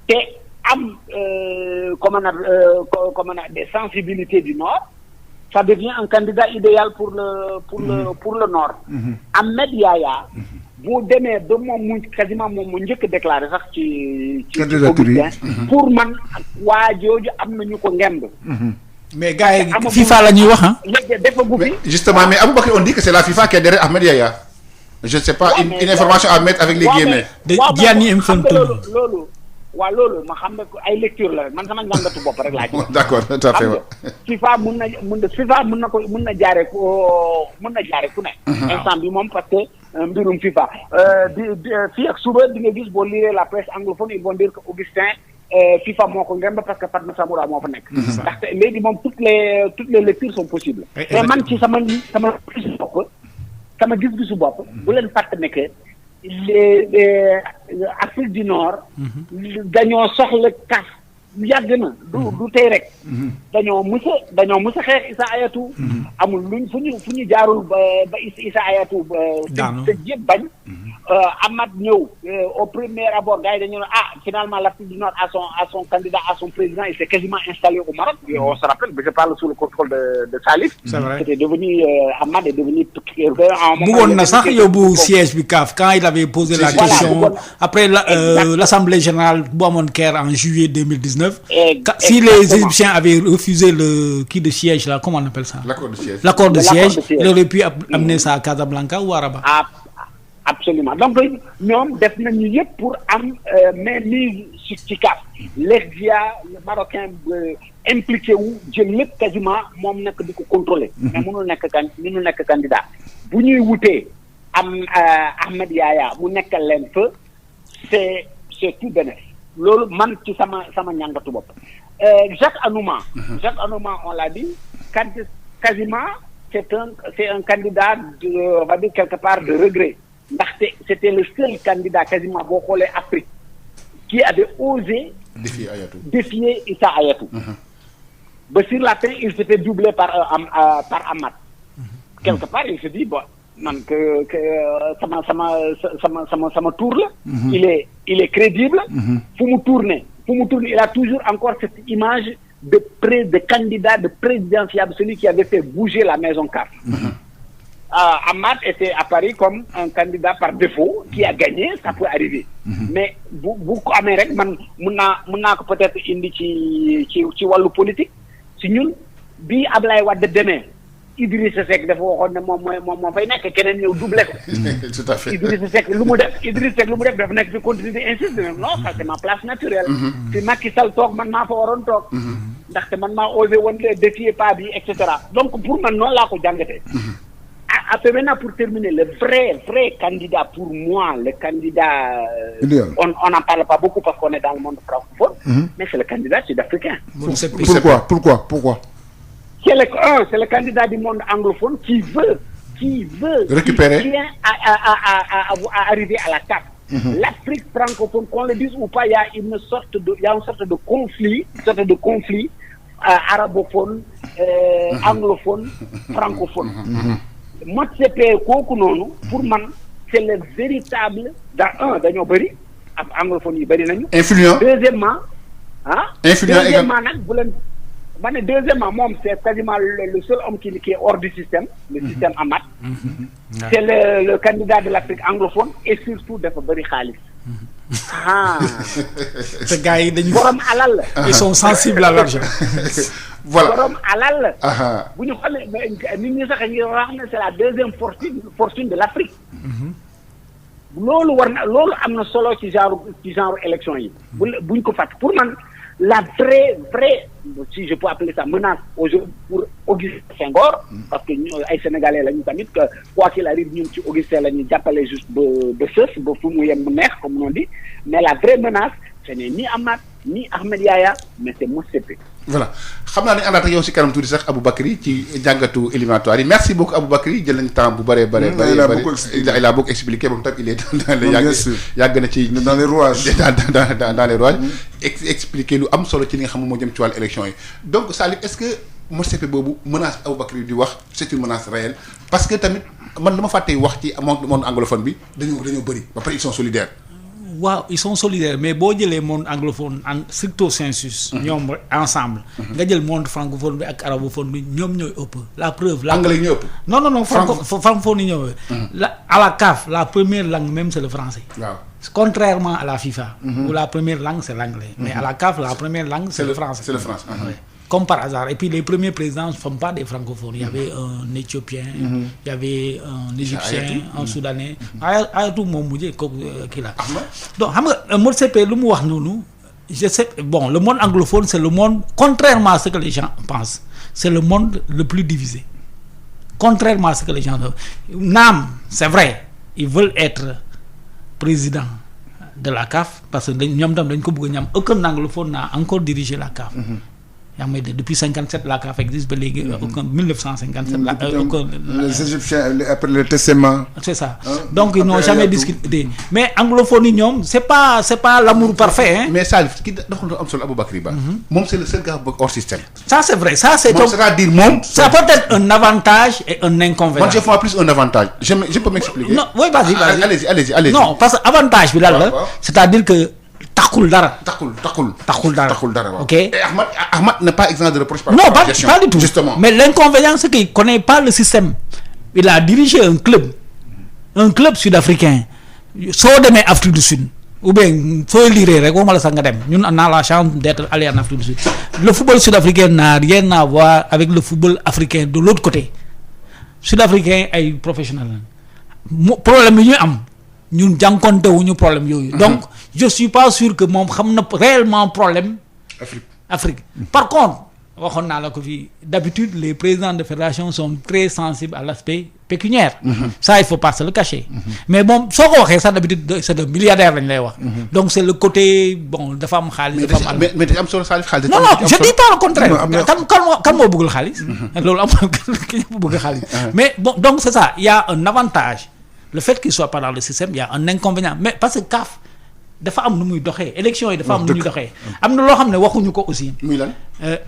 te am des sensibilités du nord ça devient un candidat idéal pour le nord. Ahmed Yaya boo demee ba moom quasiment moom mu njëkk déclaré sax ci Augustin pour man waa jooju am na ñu ko ngemb. mais gars yi FIFA la ñuy wax léegi dafa gubbi. justement mais Aboubacry on dit que c'est la FIFA qui est derrière Ahmed Yaya. je sais pas une information à mettre avec les guillemets. loolu ma xam ne ay lecture la man sama njàngatu bopp rek laa ci. d'accord tout à fait. FIFA mun na jaare ku ne. instant bi moom parce que mbirum FIFA fii ak suba di nga gis boo lire la presse anglophone ils vont dire que Augustin FIFA moo ko ngemb parce que Fatma Samoura moo fa nekk. ndaxte léegi moom toutes les lectures sont possibles. mais man ci sama gis-gisu bopp. bu leen fàtte ne que Afrique du Nord. dañoo soxla CAF yàgg na du tey rek. dañoo mës a xeex Issa Hayatou. amul luñ fu ñu jaarul ba Issa Hayatou. daanu te yëpp bañ. Amath ñëw au premier abord gars yi dañu ne finalement l'Afrique du Nord a son candidat à son président il s'est quasiment installé au Maroc. Et on se rappelle je parle sous le contrôle de Salif. c'est vrai c'était devenu Amath est devenu. bëggoon na sax yóbbu siège bi CAF quand il avait posé la question après l'assemblée générale bu amoon Caire en juillet 2019. Si les Égyptiens avaient refusé le de siège là, comment on appelle ça? L'accord de siège. Il aurait pu amener ça à Casablanca ou à Rabat. Absolument. Donc ñoom def nañu yëpp pour am mainmise ci CAF. l'EGIA le Marocain impliqué wu jël lépp quasiment moom nekk di ko contrôler. mais mënul nekk candidat. bu ñuy wutee am Ahmed Yahya mu nekkal leen fa c'est tout bénéfice. loolu man ci sama ñàngatu bopp. Jacques Anouma on l'a dit quasiment c'est un candidat on va dire quelque part de regret. ndaxte c'était le seul candidat quasiment boo xoolee Afrique qui avait osé défier Issa Hayatou. ba sur la fin il s'est fait doubler par Amath. quelque part il se dit bon man que sama tour la. il est crédible. fu mu tourner il a toujours encore cette image de candidat de présidentiable, celui qui avait fait bouger la maison CAF. Amath était apparu comme un candidat par défaut qui a gagné, ça peut arriver. Mais bu ko amee rek man mun naa ko peut-être indi ci wàllu politique si ñun bi Ablaye Wade demee Idrissa Seck dafa waxoon ne moom moo fay nekk keneen ñëw doublé ko. Tout à fait. Idrissa Seck lu mu def dafa nekk fi continuer di insister non ça c'est ma place naturelle. fi Macky Sall toog man maa fa waroon toog. ndaxte man maa osé woon défier pas bi et cetera donc pour man noonu laa ko jàngatee. Après maintenant pour terminer le vrai candidat pour moi le candidat on n'en parle pas beaucoup parce qu'on est dans le monde francophone mais c'est le candidat sud-africain. Pourquoi c'est le candidat du monde anglophone qui veut récupérer qui vient à arriver à la CAF. L'Afrique francophone qu'on le dise ou pas il y a une sorte de conflit arabophone anglophone francophone. Motsepe kooku noonu pour man c'est le véritable dañoo bëri ab anglophone yi bëri nañu. influent deuxièmement également nag bu leen ma ne deuxièmement moom c'est quasiment le seul homme qui est hors du système. le système Amath. c'est le candidat de l'Afrique anglophone et surtout dafa bëri xaalis. te gars yi dañu borom alal la. ils sont sensibles à l'argent. voilà borom alal la. bu ñu xoolee nit ñi sax ñu wax ne c'est la deuxième fortune de l'Afrique. loolu am na solo ci genre élection yi. buñ ko fàtte pour man la vraie si je peux appeler ça menace aujourd'hui pour Augustin Senghor. parce que ay Sénégalais lañu tamit que quoi qu'il arrive ñun ci Augustin la ñu jàppale juste ba sës ba fu mu yem mu neex comme on dit mais la vraie menace ce n'est ni Amath ni Ahmed Yahya mais c'est Motsepe. voilà xam naa ne àndaat ak yow si kanam tuuti sax Aboubacry ci jàngatu éliminatoire yi merci beaucoup Aboubacry jël nañu temps bu bëree. il a beaucoup expliqué moom tam il est dans les yàgg na ci dans les rouages dans les rouages expliquer lu am solo ci li nga xam moo jëm ci wàllu élection yi donc Salif est-ce que Motsepe boobu menace Aboubacry di wax c'est une menace réelle parce que tamit man dama fàtte wax ci monde anglophone bi dañoo bëri ba pare ils sont solidaires. waaw ils sont solidaires mais boo jëlee monde anglophone stricto sensus. ñoom ensemble. nga jël monde francophone bi ak arabophone bi ñoom ñooy ëpp. la preuve anglais ñooy ëpp. non francophone yi ñëw. à la CAF la première langue même c'est le français. waaw contrairement à la FIFA. où la première langue c'est l'anglais. mais à la CAF la première langue c'est le français. c'est le français. Comme par hasard. Et puis les premiers présidents ne sont pas des francophones. Il y avait un Éthiopien, il y avait un Égyptien, un Soudanais. Hayatou moom mujjee kooku kii la. Donc xam nga Motsepe lu mu wax noonu je sais bon le monde anglophone c'est le monde contrairement à ce que les gens pensent c'est le monde le plus divisé. Contrairement à ce que les gens naam c'est vrai ils veulent être président de la CAF parce que ñoom tam dañ ko bëgg a ñam aucun anglophone n'a encore dirigé la CAF. yaa ngi may dégg depuis 57 la CAF existe ba léegi. 1957 la. Les Égyptiens après le TCMA. C'est ça donc ils n'ont jamais discuté mais anglophonie ñoom c'est pas l'amour parfait hein. mais Salif ki dafa am solo Aboubacry Ba. moom c'est le seul gars hors système. ça c'est vrai ça c'est. moom c'est-à-dire moom. ça peut être un avantage et un inconvénient. moi je vois plus un avantage. je peux m'expliquer. non oui vas-y. allez-y. non parce que avantage bi lan la. c'est-à-dire que. taxul dara waaw. ok et Ahmad n'est pas exempt de reproche par non rapport à la gestion. pas du tout justement. mais l'inconvénient c'est qu'il connaît pas le système. il a dirigé un club sud-africain soo demee Afrique du Sud ou bien soo lire rek waxuma la sax nga dem ñun on a la chance d'être allé en Afrique du Sud. Le football sud-africain n'a rien à voir avec le football africain de l'autre côté. Sud-africain ay professionnels problème yi ñuy am ñun jànkonte wuñu problème yooyu. donc je suis pas sûr que moom xam na réellement problème. Afrique par contre waxoon naa la ko fii d'habitude les présidents de fédération sont très sensibles à l'aspect pécuniaire. ça il faut pas se le cacher. mais moom soo ko waxee sax d'habitude c'est de milliardaire lañ lay wax. donc c'est le côté bon dafa am xaalis. dafa am mais dafa am solo Salif xaalis. non je dis pas le contraire. kan moo bëggul xaalis. loolu am ki ñëpp bëgg xaalis. mais bon donc c'est ça il y a un avantage le fait qu'il soit pas dans le système il y a un inconvénient mais parce que CAF dafa am nu muy doxee élection yi dafa am nu ñuy doxee. am na loo xam ne waxuñu ko aussi. muy lan.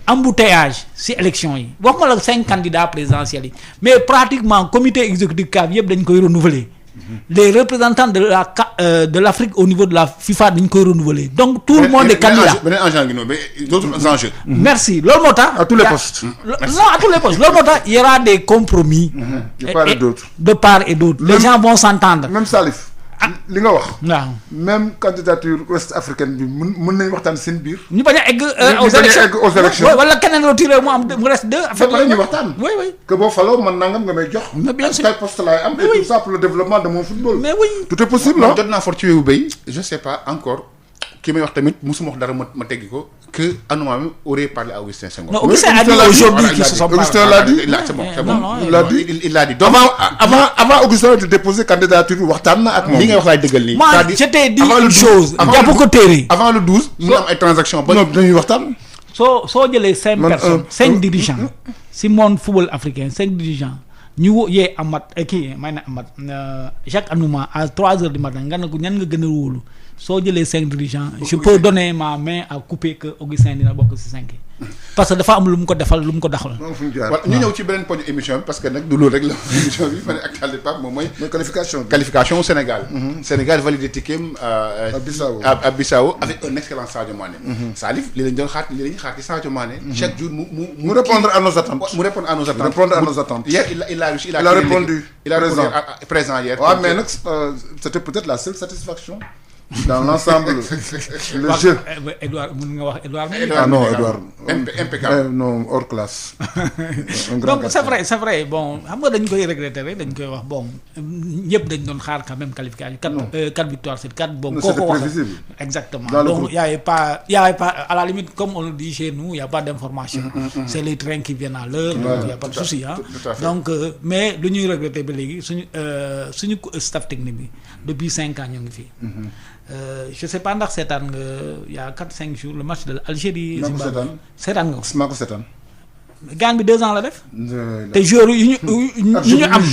embouteillage ci élection yi waxuma la 5 candidats présidentiels yi mais pratiquement comité exécutif CAF yëpp dañ koy renouveler. les représentants de l'Afrique au niveau de la FIFA dañ koy renouveler donc tout le monde est candidat. beneen enjeu ngi noonu mais d'autres enjeux. merci loolu moo tax. à tous les postes. non à tous les postes loolu moo tax il y aura des compromis. de part et d'autre. de part et d'autre. les gens vont s'entendre. même Salif. li nga wax. waaw même candidature ouest africaine bi mën nañu waxtaan seen biir. ñu bañ a egg aux élections wala keneen retiré mu am mu reste 2. affaire la ñuy waxtaan. oui. que boo faloo man nangam nga may jox. mais bien sûr quel poste laay am. et tout ça pour le développement de mon football. mais oui. tout est possible jot naa for ci weewu béy je sais pas encore ki may wax tamit musuma wax dara ma teggi ko que Anoumami aurait parlé à Augustin Senghor. non Augustin a dit aujourd'hui qu'ils se sont parlé. Augustin l'a dit. c'est bon il l'a dit. il l'a dit donc avant Augustin de déposer candidature waxtaan na ak moom. li ngay wax laay dëggal nii. moi je t'ai dit une chose. jàpp ko téere. avant le 12. mu am ay transactions ba. non dañuy waxtaan. soo jëlee 5 personnes 5 dirigeants si monde football africain 5 dirigeants ñu yee Amath kii may na Amath Jacques Anouma à 3 heures du matin nga ne ko ñan nga gën a wóolu soo jëlee 5 dirigeants je peux donner ma main à couper que Augustin dina bokk si 5 parce que dafa am lu mu ko defal lu mu ko daxal. ñu ñëw ci beneen poñ émission bi parce que nag du loolu rek la émission bi ma ne actualité Pape moom mooy qualification au Sénégal. Sénégal validé ticket à Bissau avec un excellent Sadio Mané. Salif li lañ doon xaar li lañuy xaar ci Sadio Mané. chaque jour mu répondre à nos attentes. répondre à nos attentes. Hier il a réussi. Il a répondu présent hier. waaw mais nag c'était peut-être la seule satisfaction. dans l'ensemble le jeu. Edouard mën nga wax Edouard. ah non Edouard. impeccable. non hors classe. donc c'est vrai bon xam nga dañ koy regretter rek dañ koy wax bon ñëpp dañ doon xaar quand même qualification. 4 victoires c'est 4 bon. kooku wax exactement donc y avait pas à la limite comme on le dit chez nous y a pas d'information. c'est les trains qui viennent à l'heure. donc y a pas de souci donc mais lu ñuy regretter ba léegi suñu staff technique bi depuis 5 ans ñu ngi fii. je sais pas ndax seetaan nga y a 4-5 jours le match de l'Algérie. seetaan nga ko. maa ko seetaan. gaan bi 2 ans la def. te joueurs yu ñu am.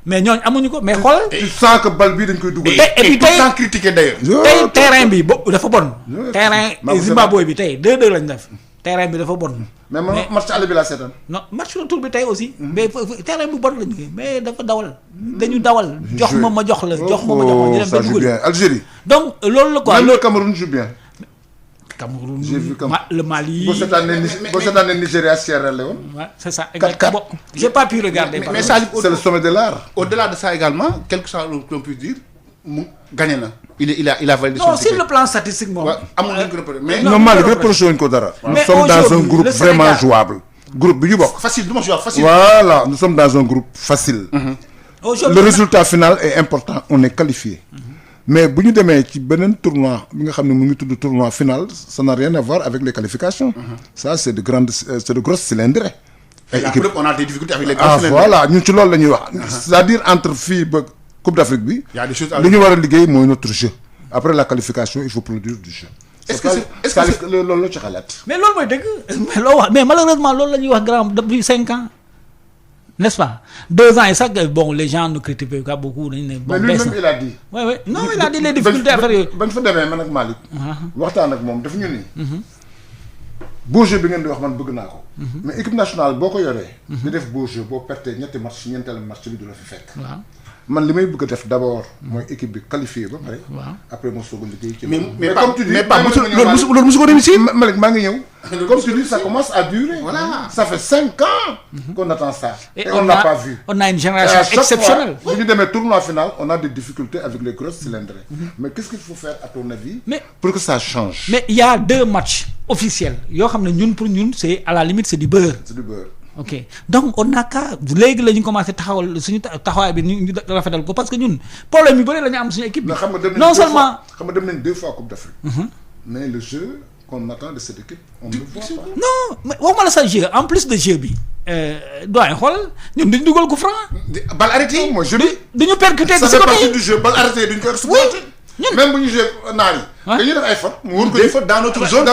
mais ñooñu amuñu ko mais xoolal. tu sens que bal bi dañ koy dugal. et puis tey sans critiquer d'ailleurs. tey terrain bi dafa bon. terrain Zimbabwe bi tey 2-2 lañ def. terrain bi dafa bon. mais man match aller bi laa seetaan. non match retour bi tey aussi. mais terrain bi bon lañu mais dafa dawal. dañu dawal. jox ma jox la jox ma jox la ñu dem ba dugal. Algérie. donc loolu la quoi. même le Cameroun joue bien. Cameroun le Mali. boo seetaanee Nigeria Sierra Leone. Ouais, c'est ça exactement. Bon, j'ai pas pu regarder. mais ça c'est le sommet de l'art. Au-delà de ça également quelque chose qu'on peut dire mu gagné na. il a validé. non sur le plan statistique moom. amul nañu ko reproché mais. non Mali reproché wuñ ko dara. nous sommes dans un groupe vraiment jouable. groupe bi ñu bokk. facile du ma jouable facile. voilà nous sommes dans un groupe facile. Le résultat final est important on est qualifié. mais bu ñu demee ci beneen tournoi bi nga xam ne mu ngi tudd tournoi final ça n'a rien à voir avec les qualifications. ça c'est de grosses cylindrées. La preuve, on a des difficultés avec les grosses cylindrées. voilà ñun ci loolu la ñuy wax. c'est-à-dire entre fii ba Coupe d'Afrique bi. y a des choses li ñu war a liggéey mooy notre jeu. après la qualification il faut produire du jeu. est-ce que loolu la ci xalaat. mais loolu mooy dëgg mais loo wax mais malheureusement loolu la ñuy wax grand depuis 5 ans n'est-ce pas 2 ans et ça bon les gens ne critiquent pas beaucoup dañu ne. bon mais lui-même il a dit. oui non il a dit les difficultés affaire yooyu. bañ fa demee man ak Malick. waxtaan ak moom daf ñu ni. beau jeu bi ngeen di wax man bëgg naa ko. mais équipe nationale boo ko yoree. di def beau jeu boo pertee ñetti match ñeenteel match bi du la fi fekk. waaw man li may bëgg a def d'abord mooy équipe bi qualifié ba pare. waaw après moo soog a liggéey ci. mais comme tu dis loolu musu ko réussir. Malick maa ngi ñëw. comme tu dis ça commence à durer. Voilà ça fait 5 ans. qu'on attend ça. et on n'a pas vu. on a une génération exceptionnelle. bu ñu demee tournoi final on a des difficultés avec les grosses cylindrées. mais qu'est-ce qu'il faut faire à ton avis. pour que ça change. mais il y a 2 matchs officiels yoo xam ne ñun pour ñun c'est à la limite c'est du beurre. c'est du beurre. ok donc on n'a qu'à léegi la ñu commencé taxawal suñu taxawaay bi ñu rafetal ko parce que ñun problème yu bëri la ñu am suñu équipe bi. non seulement xam nga dem nañ 2 fois Coupe d'Afrique. mais le jeu qu'on attend de cette équipe on ne le voit pas. non mais waxuma la sa jeu en plus de jeu bi doyen xoolal ñun duñ dugal coup franc. balle arrêtée. mooy jeu bi duñu percuter. ça fait partie du jeu balle arrêtée duñ ko exploiter. ñun même bu ñu joué naar yi. dañuy def ay fautes mu wóor ko des fautes dans notre zone.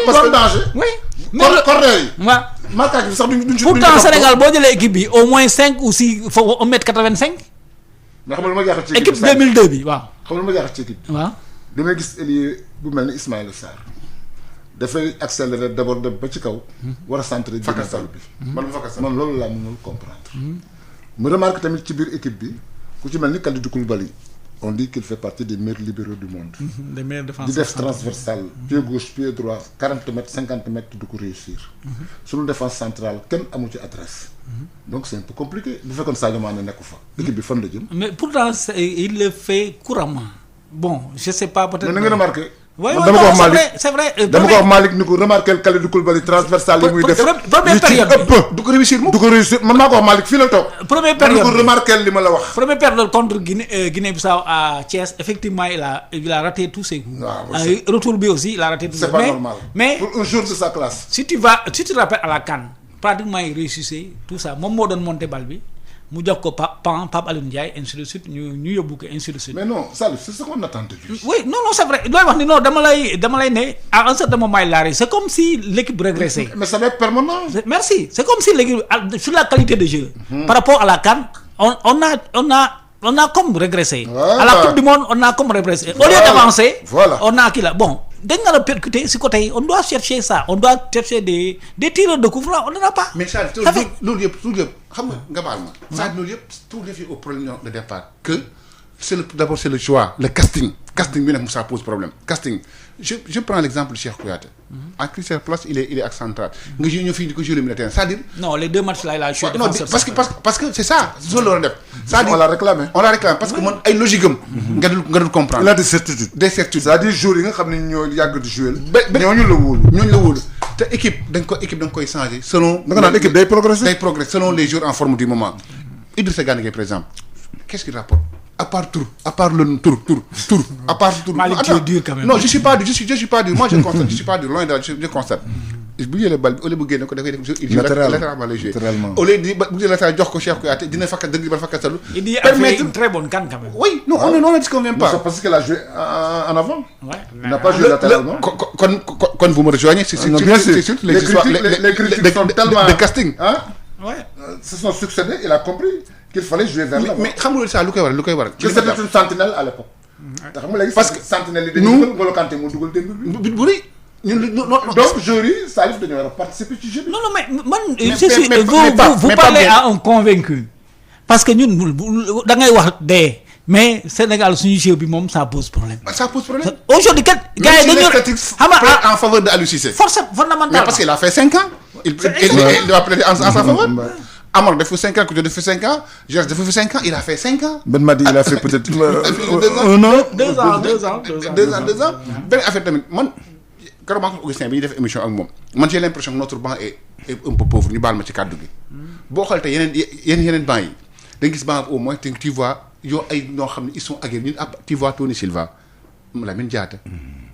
parce que danger. oui mais corner yi. waaw marquage bi sax duñ ci. pourtant Sénégal boo jëlee équipe bi au moins 5 ou 6 faut 1m85. mais xam nga lu ma jaaxal ci équipe 2002 bi waaw. xam nga lu ma jaaxal ci équipe bi. waaw damay gis ailier bu mel ni Ismaïla Sarr dafay accélérer d'abord dem ba ci kaw. war a centrer fakasal bi. man loolu laa mënul comprendre. mu remarque tamit ci biir équipe bi ku ci mel ni Kalidou Koulibaly on dit qu'il fait partie des meilleurs libéraux du monde. des meilleurs défenseurs di def transversal. pied gauche pied droit 40 mètres 50 mètres du ko réussir. suñu défense centrale kenn amu ci adresse. donc c'est un peu compliqué bu fekkoon Sadio Mané nekku fa. équipe bi fan la jëm. mais pourtant il le fait couramment. bon je sais pas peut-être. mais na nga remarqué. oui dama ko wax Malick c'est vrai dama ko wax Malick ni ko remarqué Kalidou Koulibaly transversal yi muy def. première période ëpp du ko réussir man maa ko wax Malick fii la toog. première période ko remarqué li ma la wax. première période contre Guinée-Bissau à Thiès effectivement il a raté tous ses coups. retour bi aussi il a raté tous ses coups. c'est pas normal. mais pour un jour de sa classe. si tu te rappelles à la CAN pratiquement il réussissait tout ça moom moo doon monter balle bi mu jox ko Pape Alioune Ndiaye ainsi de suite ñu yóbbu ko ainsi de suite. mais non Salif c'est ce qu'on attend de lui. oui non c'est vrai looy wax ni non dama lay ne à un certain moment il a c'est comme si l'équipe régressait. mais ça va être permanent. merci c'est comme si l'équipe sur la qualité de jeu. par rapport à la CAN on a comme régressé. Voilà. À la Coupe du Monde on a comme régressé. Au lieu d'avancer. On a kii la bon dañ nga la percuter si côté yi on doit chercher ça on doit chercher des tireurs de coup franc on n'en a pas. mais ça loolu yëpp xam nga baal ma. ça loolu yëpp tout le au problème de départ que d'abord c'est le choix le casting bi nag ça pose problème casting je prends l'exemple de Cheikh Kouyaté. à Crystal Palace il est axe central. nga ñëw fii di ko jouer militaire c'est-à-dire. non les 2 matchs là il a joué défenseur parce que c'est ça loolu la war a def. c'est-à-dire on l'a réclamé parce que man ay logique am. nga dul comprendre. il a des certitudes. c'est-à-dire joueurs yi nga xam ne ñoo yàgg di jouer. ñooñu la wóolu. te équipe da nga koy changer selon. da nga naan équipe day progresser selon les joueurs en forme du moment. Idrissa Gana Gueye par exemple qu'est-ce qu'il rapporte à part tour à part Malick tu es dur quand même. non je suis pas dur moi je constate je suis pas dur loin de là je constate. bu jëlee bal bi au lieu bu génne ko dafay def. latéralement lay jouer au lieu di bu jëlee latéral jox ko Cheikh Kouyaté dina fakkat dëgg ba fakkat salu. il dit a fait une très bonne CAN quand même. oui non on ne disconvient pas. c'est parce qu'il a joué en avant. ouais il n'a pas joué latéralement. kon vous me rejoignez. c'est sûr les critiques sont tellement de casting. ouais se sont succédé il a compris qu'il fallait jouer vers l'avant. mais xam nga ça lu koy waral. c'était une sentinelle à l'époque. te xam nga léegi parce que sentinelle yi dañuy dugal N'Golo Kanté moo dugal démb bi. bu rëy donc joueurs yi Salif dañoo war a participer ci jeu bi. non mais man vous parlez à un convaincu parce que ñun da ngay wax dee mais Sénégal suñu jeu bi moom ça pose problème. aujourd'hui kat gars yi dañu xam nga en faveur de Aliou Cissé. force fondamentale mais parce qu'il a fait 5 ans. il va plaider en sa faveur. Amar def 5 ans Coutinho def 5 ans Georges def 5 ans il a fait 5 ans. Ben Madi il a fait peut-être 2 ans. benn affaire tamit man keroog maa ngi ko Augustin bi ñuy def émission ak moom man j'ai l'impression que notre banc est un peu pauvre ñu baal ma ci kàddu gi. boo xoolee te yeneen banc yi da nga gis banc au moins te tu vois yow ay ñoo xam ne ils sont aguerris ñun tu vois Tony Silva Lamine Diatta.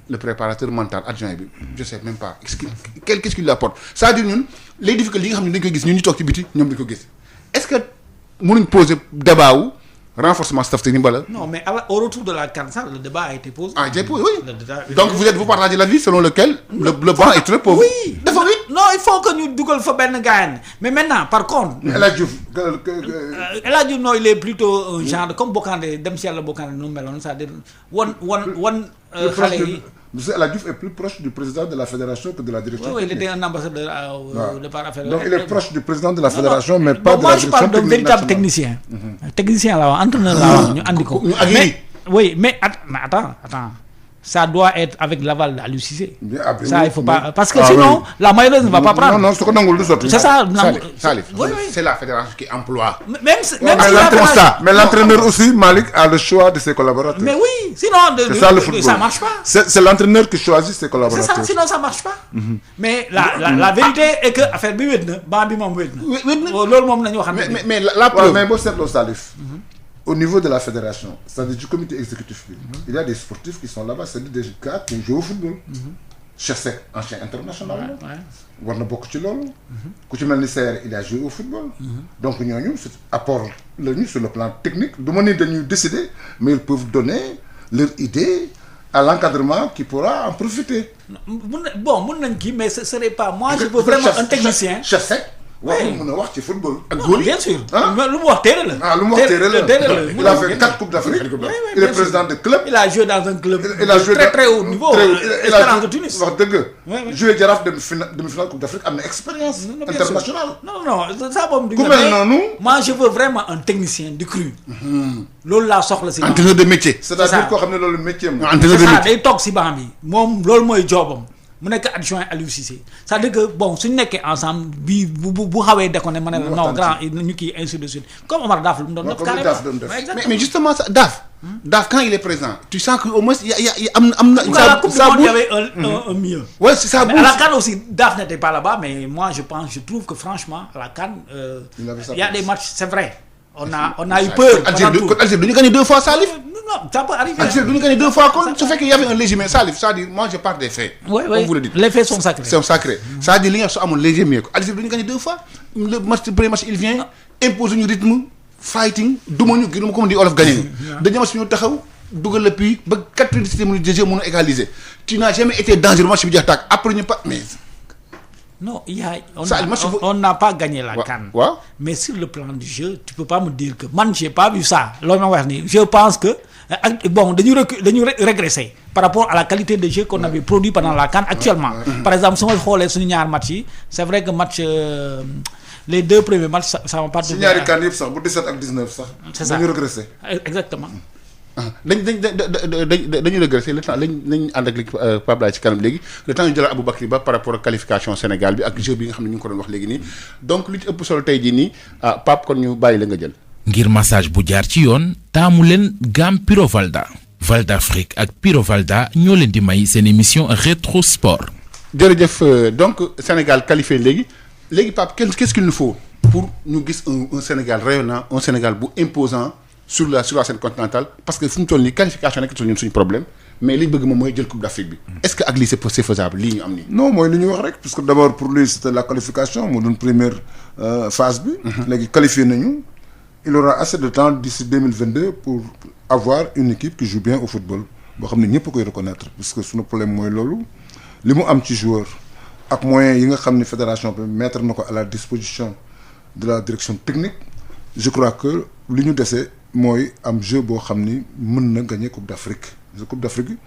le préparateur mental adjoint bi je sais même pas qu'est-ce qu'il lui apporte c'est-à-dire ñun les difficultés yi nga xam ne dañ koy gis ñun ñu toog ci biti ñoom dañ ko gis est-ce que mënuñ poser débat wu renforcement staff technique bala. Non, mais au retour de la CAN, ça, le débat a été posé. Ah, j'ai posé, oui. Donc vous partagez l'avis selon lequel le banc est très pauvre. Oui. Non, il faut que nous dougal fa ben gagne. Mais maintenant, par contre, El Hadj Diouf El Hadj Diouf, non, il est plutôt un genre comme Bokandé, dem ci Yalla Bokandé nous melone, c'est-à-dire xalé yi. El Hadj Diouf est plus proche du président de la fédération que de la direction. Oui, il était un ambassadeur de par affaire. Donc il est proche du président de la fédération, mais pas de la direction. Moi, je parle d'un véritable technicien. Technicien là, entraîneur là, ñu andi ko. Mais attends. Ça doit être avec l'aval d'Aliou Cissé. Ça, il faut pas. Parce que sinon, la mayonnaise ne va pas prendre. Non, c'est ce c'est ça. Salif, c'est la fédération qui emploie. Mais l'entraîneur aussi, Malik, a le choix de ses collaborateurs. Mais oui, sinon, ça marche pas. C'est l'entraîneur qui choisit ses collaborateurs. C'est ça, sinon ça marche pas. Mais la vérité est que affaire bi wédna, ba bi mom wédna. Loolu mom lañu wax. Mais la preuve. Mais bon, c'est le Salif. Au niveau de la fédération, c'est-à-dire du comité exécutif, il y a des sportifs qui sont là-bas, c'est-à-dire des gars qui jouent au football. Cheikh, ancien international. Warna bokk ci lolu. Ku ci melni Serre, il a joué au football. Donc ñooñu apport lañu sur le plan technique. Du ma ni dañuy décider, mais ils peuvent donner leur idée à l'encadrement qui pourra en profiter. Bon, mais ce serait pas moi, je veux vraiment un technicien. Cheikh, on a wax ci football. Bien sûr. Lu mu wax téré la. Ah, lu mu wax téré la. Il a fait 4 coupes d'Afrique. Il est président de club. Il a joué dans un club très haut niveau. Il a joué de Tunis. Wax deug. Joué Jaraaf demi-finale coupe d'Afrique, am na expérience internationale. Non, ça bon du. Moi je veux vraiment un technicien du cru. Loolu la soxla ci. Entraîneur de métier. C'est-à-dire ko xamné loolu métier am. Entraîneur de métier. Day tok ci banc bi. Mom loolu moy jobam. Mu nekk adjoint Aliou Cissé c'est-à-dire que bon suñu nekkee ensemble bi bu xawee déconné ma ne la non grand ñu kii ainsi de suite comme Omar Daf lu mu doon def carrément. Mais justement ça Daf quand il est présent tu sens que au moins il y a am na la coupe du monde il y avait un mieux. Ouais, c'est ça. Mais à la CAN aussi Daf n'était pas là-bas mais moi je trouve que franchement à la CAN il y a des matchs c'est vrai on a eu peur. Algérie duñu gagné 2 fois Salif. Non, ça peut arriver. Algérie duñu gagné 2 fois kon su fekkee y avait un léger mais Salif c'est-à-dire moi je parle des faits. Oui. Vous le dites. Les faits sont sacrés. C'est sacré. C'est-à-dire li nga su amoon léger mais Algérie duñu gagné 2 fois le premier match il vient impose ñu rythme fighting duma ñu gënuma comme di Olof gagné. Dañu match ñu taxaw dugal le puis ba 97 minutes de jeu mënu égaliser. Tu n'as jamais été dangereux match bi jeex tak après ñu pas mais non, on n'a pas gagné la CAN. Mais sur le plan du jeu, tu peux pas me dire que man j'ai pas vu ça. Je pense que bon, nous régresser par rapport à la qualité de jeu qu'on avait produit pendant la CAN actuellement. Par exemple, si on regarde sur ñaar match, c'est vrai que les 2 premiers matchs ça va pas donner. Si ñaari CAN yépp sax bu 17 ak 19 sax. C'est ça. Dañu régresser. Exactement. dañu regretter le temps lañ ànd ak Pape Laye ci kanam léegi le temps ñu jël Aboubacry Ba par rapport ak qualification Sénégal bi ak jeu bi nga xam ne ñu ngi ko doon wax léegi nii donc li ci ëpp solo tey jii nii Pape kon ñu bàyyi la nga jël. ngir massage bu jaar ci yoon taamu leen gamme Piro Valda Valdafrique ak Piro Valda ñoo leen di may seen émission rétro sport. jërëjëf donc Sénégal qualifié léegi Pape qu'est-ce qu'il nous faut pour ñu gis un Sénégal rayonnant un Sénégal bu imposant sur la scène continentale parce que fu ñu toll nii qualification nekk ñun suñu problème mais li ñu bëgg moom mooy jël coupe d'Afrique bi. Est-ce que ak lii c'est faisable lii ñu am nii. Non mooy li ñu wax rek parce que d'abord pour lui c'était la qualification moo doon première phase bi. léegi qualifié nañu. Il aura assez de temps d'ici 2022 pour avoir une équipe qui joue bien au football boo xam ne ñëpp koy reconnaître parce que suñu problème mooy loolu li mu am ci joueur ak moyens yi nga xam ne fédération bi mettre na ko à la disposition de la direction technique je crois que li ñu dese. mooy am jeu boo xam ni mën na gagner coupe d'Afrique coupe d'Afrique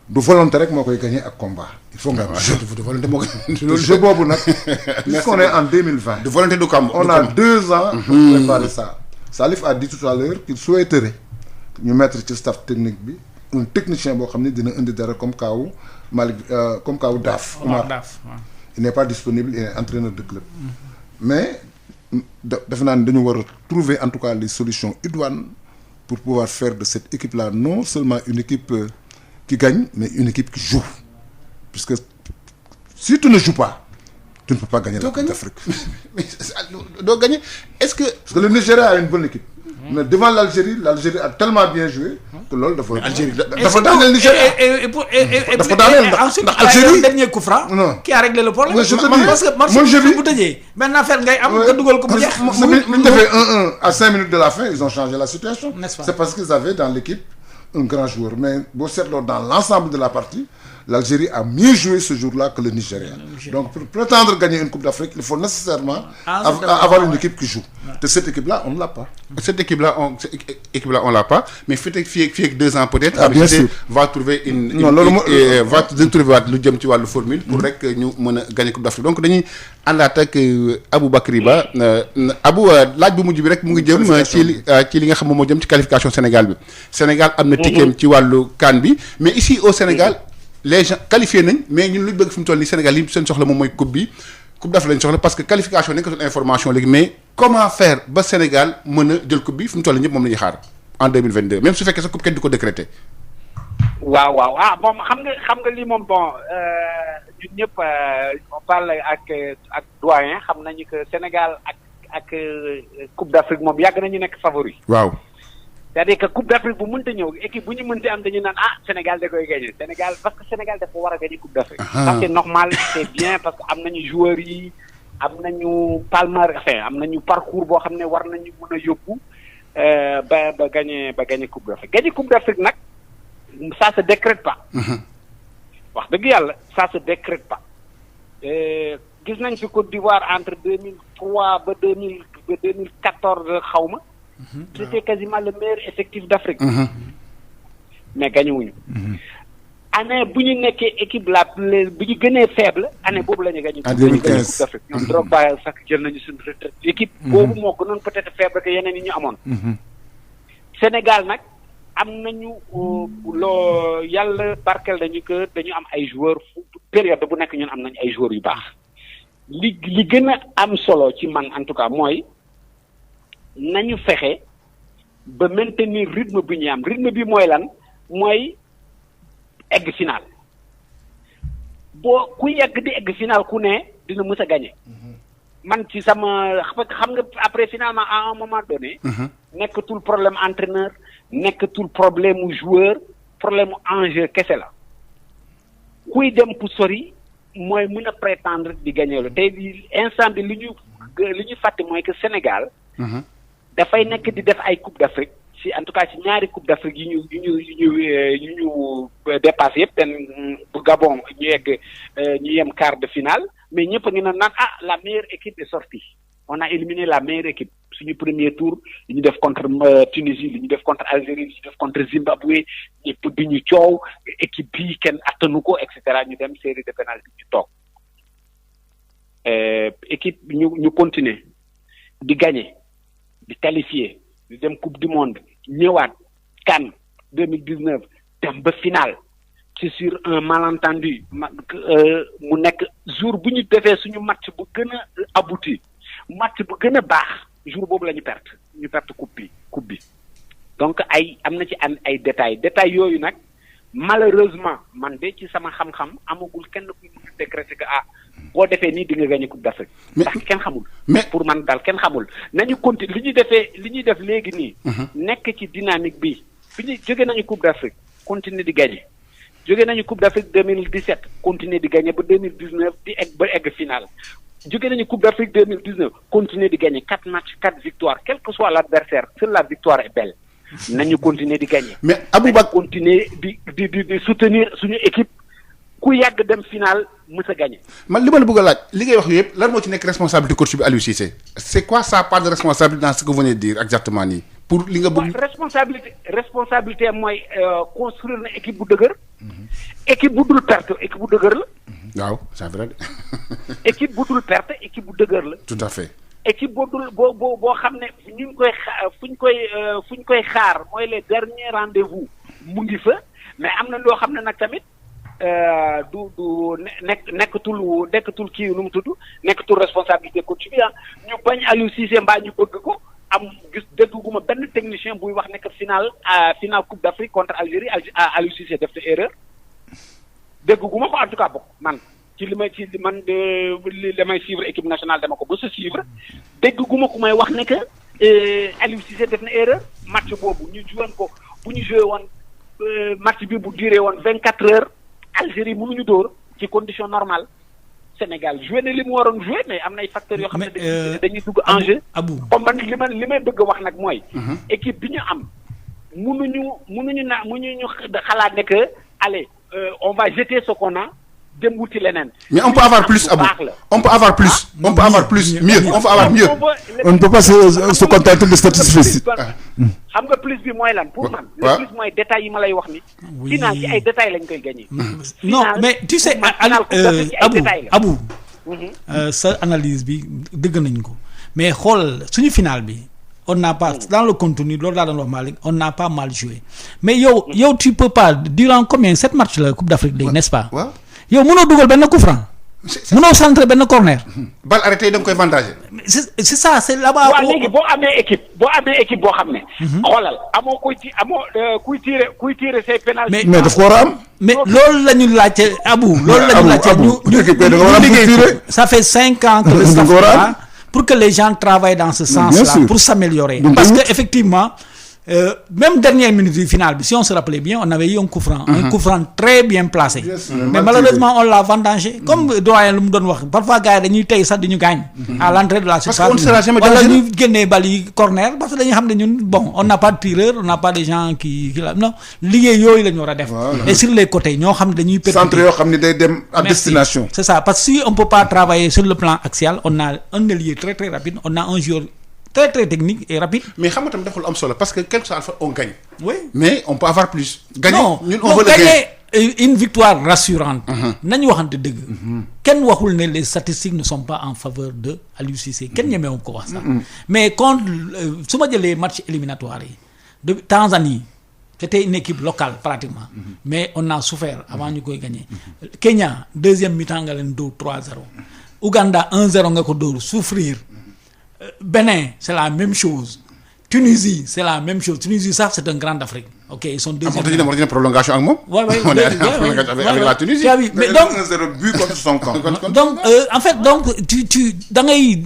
du volonté rek moo koy gagner ak combat il faut nga am jeu de volonté moo koy jeu boobu nag puisqu'on est en 2020 de volonté du combat on a 2 ans pour préparer ça Salif a dit tout à l'heure qu'il souhaiterait ñu mettre ci staff technique bi un technicien boo xam ni dina indi dara comme kaawu Malick comme kaawu Daf Omar Daf il n'est pas disponible il est entraîneur de club mais defe naa ne dañu war a trouver en tout cas les solutions idoines pour pouvoir faire de cette équipe-là non seulement une équipe qui gagne mais une équipe qui joue puisque si tu ne joues pas tu ne peux pas gagner la Coupe d'Afrique. Mais doo gagner est-ce que. Parce que le Nigeria a une bonne équipe. mais devant l'Algérie a tellement bien joué que loolu dafa daaneel Nigéria. dafa daaneel ensuite ndax Algérie dernier coup franc qui a réglé le problème. je te dis parce que match bu tëjee benn affaire ngay am nga dugal ko mu jeex. bu ñu defee 1-1 à 5 minutes de la fin ils ont changé la situation. N'est-ce pas? C'est parce qu'ils avaient dans l'équipe un grand joueur mais boo seetloo dans l'ensemble de la partie l'Algérie a mieux joué ce jour-là que le Nigeria. Donc pour prétendre gagner une Coupe d'Afrique il faut nécessairement avoir une équipe qui joue. te cette équipe-là on ne l'a pas. Cette équipe-là on l'a pas mais fii ak 2 ans peut-être. bien sûr va trouver va trouver waat lu jëm ci wàllu formule. pour rek ñu mën a gagner Coupe d'Afrique donc dañuy àndaat ak Aboubacry Ba Abou laaj bu mujj bi rek mu ngi jëm ci li nga xam moom moo jëm ci qualification Sénégal bi. Sénégal am na ticket ci wàllu CAN bi mais ici au Sénégal. les gens qualifiés nañ mais ñun lu bëgg fi mu toll nii Sénégal yi seen soxla moom mooy coupe d'Afrique lañ soxla parce que qualification nekkatul information léegi mais comment faire ba Sénégal mën a jël coupe bi fi mu toll nii ñëpp moom la ñuy xaar en 2022 même su fekkee sa coupe kenn du ko décréter. waaw bon xam nga lii moom bon ñun ñëpp on parle ak doyen xam nañu que Sénégal ak coupe d'Afrique moom yàgg nañu nekk favori. waaw. c'est-à-dire que coupe d'Afrique bu mënta ñëw équipe bu ñu mënta am dañu naan Sénégal da koy gagner Sénégal parce que Sénégal dafa war a gagner coupe d'Afrique. ça c'est normal c'est bien parce que am nañu joueurs yi am nañu am nañu parcours boo xam ne war nañu mën a yóbbu ba gagner coupe d'Afrique gagner coupe d'Afrique nag ça se décrète pas. wax dëgg yàlla ça se décrète pas gis nañ fi Côte d'Ivoire entre 2003 ba 2014 xawma. C'était quasiment le meilleur effectif d'Afrique. mais gagné wuñu. année bu ñu nekkee équipe bu ñu gënee faible année boobu la ñu gagné. en 2015 coupe d'Afrique ñoom Drogba sax jël nañu suñu retraite. équipe boobu moo gënoon peut-être faible que yeneen yi ñu amoon. Sénégal nag am nañu loo yàlla barkeel dañu que dañu am ay joueurs période bu nekk ñun am nañu ay joueurs yu baax. li gën a am solo ci man en tout cas mooy. nañu fexe ba maintenir rythme bi ñu am rythme bi mooy lan mooy egg final ku yegg di egg final ku ne dina mës a gagner man ci sama xam nga après finalement à un moment donné nekkatul problème entraîneur nekkatul problème mu joueur problème mu enjeu kese la kuy dem pour sori mooy mën a prétendre di gagner la tey instant bi li ñu fàtte mooy que Sénégal dafay nekk di def ay coupe d'Afrique si en tout cas ci ñaari coupe d'Afrique yi ñu dépassé yëpp ten bu Gabon ñu yem quart de finale mais ñëpp a ngi naan la meilleure équipe est sortie on a éliminé la meilleure équipe suñu premier tour li ñu def contre Tunisie li ñu def contre Algérie li ñu def contre Zimbabwe ñëpp di ñu coow équipe bi kenn attanu ko et cetera ñu dem série de pénalty ñu toog équipe ñu continuer di gagner di qualifier di dem coupe du monde ñëwaat CAN 2019 dem ba finale c'est sur un malentendu mu nekk jour bu ñu defee suñu match bu gën a abouti match bu gën a baax jour boobu la ñu perte coupe bi donc am na ci ay détails yooyu nag malheureusement man de ci sama xam-xam amagul kenn kuy mën a décréter que boo defee nii di nga gagner coupe d'Afrique ndax kenn xamul mais pour man daal kenn xamul nañu continuer li ñuy def léegi nii nekk ci dynamique bi ñu jóge nañu coupe d'Afrique continuer di gagner jóge nañu coupe d'Afrique 2017 continuer di gagner ba 2019 di egg finale jóge nañu coupe d'Afrique 2019 continuer di gagner 4 matchs 4 victoires quel que soit l'adversaire seule la victoire est belle nañu continuer di gagner mais Aboubacry continuer di soutenir suñu équipe ku yàgg dem final mës a gagner. man li ma la bëgg a laaj li ngay wax yëpp lan moo ci nekk responsabilité coach bi Aliou Cissé c'est quoi sa part de responsabilité dans ce que vous venez de dire exactement nii pour li nga bëgg. responsabilité mooy construire na équipe bu dëgër. équipe bu dul perte équipe bu dëgër la. waaw c'est vrai. équipe bu dul perte équipe bu dëgër la. tout à fait. équipe boo xam ne ñu ngi koy fu ñu koy xaar mooy les derniers rendez-vous mu ngi fa mais am na loo xam ne nag tamit nekkatul kii nu mu tudd nekkatul responsabilité coach bi ñu bañ Aliou Cissé mbaa ñu bëgg ko dégguma benn technicien buy wax nekk final Coupe d'Afrique contre Algérie Aliou Cissé def te erreur dégguma ko en tout cas bokk man ci li damay suivre équipe nationale dama ko ba sa suivre dégguma ko may wax ne que Aliou Cissé def na erreur match boobu ñu joué ko bu ñu joué woon match bi bu duré woon 24 heures Algérie mënuñu dóor ci condition normale Sénégal joué na li mu waroon joué mais am na ay facteurs yoo xam ne dañuy dugg en jeu. comme man li may bëgg a wax nag mooy. équipe bi ñu am mënuñu xalaat ne que allez on va jeter ce qu'on a. dem wuti leneen. mais on peut avoir plus Abou on peut avoir plus. on peut avoir plus mieux on peut avoir mieux. on ne peut pas se contenter de statistiques. xam nga plus bi mooy lan pour man. le plus mooy détails yi ma lay wax ni. final ci ay détails lañ koy gagné. non mais tu sais Abou sa analyse bi dëgg nañ ko mais xool suñu final bi on n'a pas dans le contenu loolu laa doon wax Malick on n'a pas mal joué mais yow tu peux pas durant combien 7 matchs la Coupe d'Afrique léegi n'est-ce pas. yow mënoo dugal benn coup franc. mënoo centrer benn corner. balle arrêtée da nga koy vantager. c'est ça c'est là-bas. waaw léegi boo amee équipe boo xam ne. xoolal amoo kuy tirer say pénalty. mais daf ko war a am. mais loolu la ñu laajte Abou. loolu la ñu laajte ñu liggéey ça fait 5 ans que le staff là pour que les gens travaillent dans ce sens-là pour s'améliorer. Parce que effectivement. Même dernière minute du final bi si on se rappelait bien on avait eu un coup franc. Un coup franc très bien placé. Mais malheureusement on l'a vendangé. Comme doyen lu mu doon wax parfois gars yi dañuy tey sax duñu gaañ. À l'entrée de la surface. Parce qu'on ne sera jamais wala ñu génnee bal yi corner parce que dañuy xam ne ñun bon on n'a pas de tireur on n'a pas de gens qui la non liggéey yooyu la ñu war a def. Et sur les côtés ñoo xam ne dañuy. centre yoo xam ne day dem à destination. C'est ça parce que si on peut pas travailler sur le plan axial on a un ailier très très rapide on a un joueur très très technique et rapide. mais xam nga tamit deful am solo parce que quelque soit on gagne. Oui. mais on peut avoir plus. gagner ñun on veut gagner une victoire rassurante. nañu waxante dëgg. kenn waxul ne les statistiques ne sont pas en faveur de Aliou Cissé kenn ñemewu ko wax sax. mais contre su ma jëlee match éliminatoire yi de Tanzanie c'était une équipe locale pratiquement. mais on a souffert avant ñu koy gagner. Kenya deuxième mi-temps nga leen dóor 3-0. Ouganda 1-0 nga ko dóor souffrir. Bénin c'est la même chose. Tunisie c'est la même chose. Tunisie sax c'est un grand d'Afrique. ok ils sont deuxième. am na prolongation ak moom. waaw avec la Tunisie. mais donc 1-0 but contre son camp. donc en fait donc tu da ngay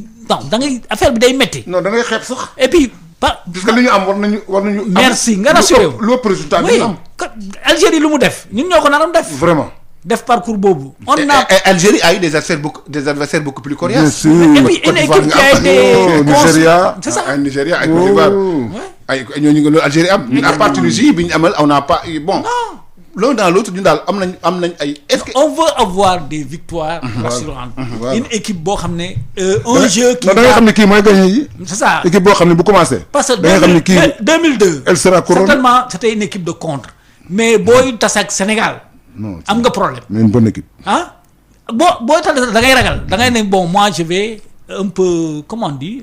affaire bi day metti. non da ngay xeeb sax. et puis pas. parce que li ñu am war nañu. merci nga rassuré wu. lu ëpp résultat bi ñu am. Algérie lu mu def ñun ñoo ko naroon def. vraiment. def parcours boobu. on a Algérie a eu des adversaires beaucoup plus coriaces. et puis une équipe qui a été Nigeria. c'est ça Nigeria ak Côte d'Ivoire. ay ñooñu nga loolu Algérie am. ñun à part Tunisie bi ñu amal on n'a pas bon. l'un dans l'autre ñun daal am nañ ay. est-ce que on veut avoir des victoires rassurantes. Une équipe boo xam ne. un jeu qui da nga xam ne kii mooy gagné yi. c'est ça équipe boo xam ne bu commencé. parce que da nga xam ne kii 2002. elle sera couronnée. certainement c'était une équipe de contre. mais booy tas ak Sénégal. non am nga problème. mais une bonne équipe. ah boo tas da ngay ragal da ngay ne bon moi je vais un peu comment on dit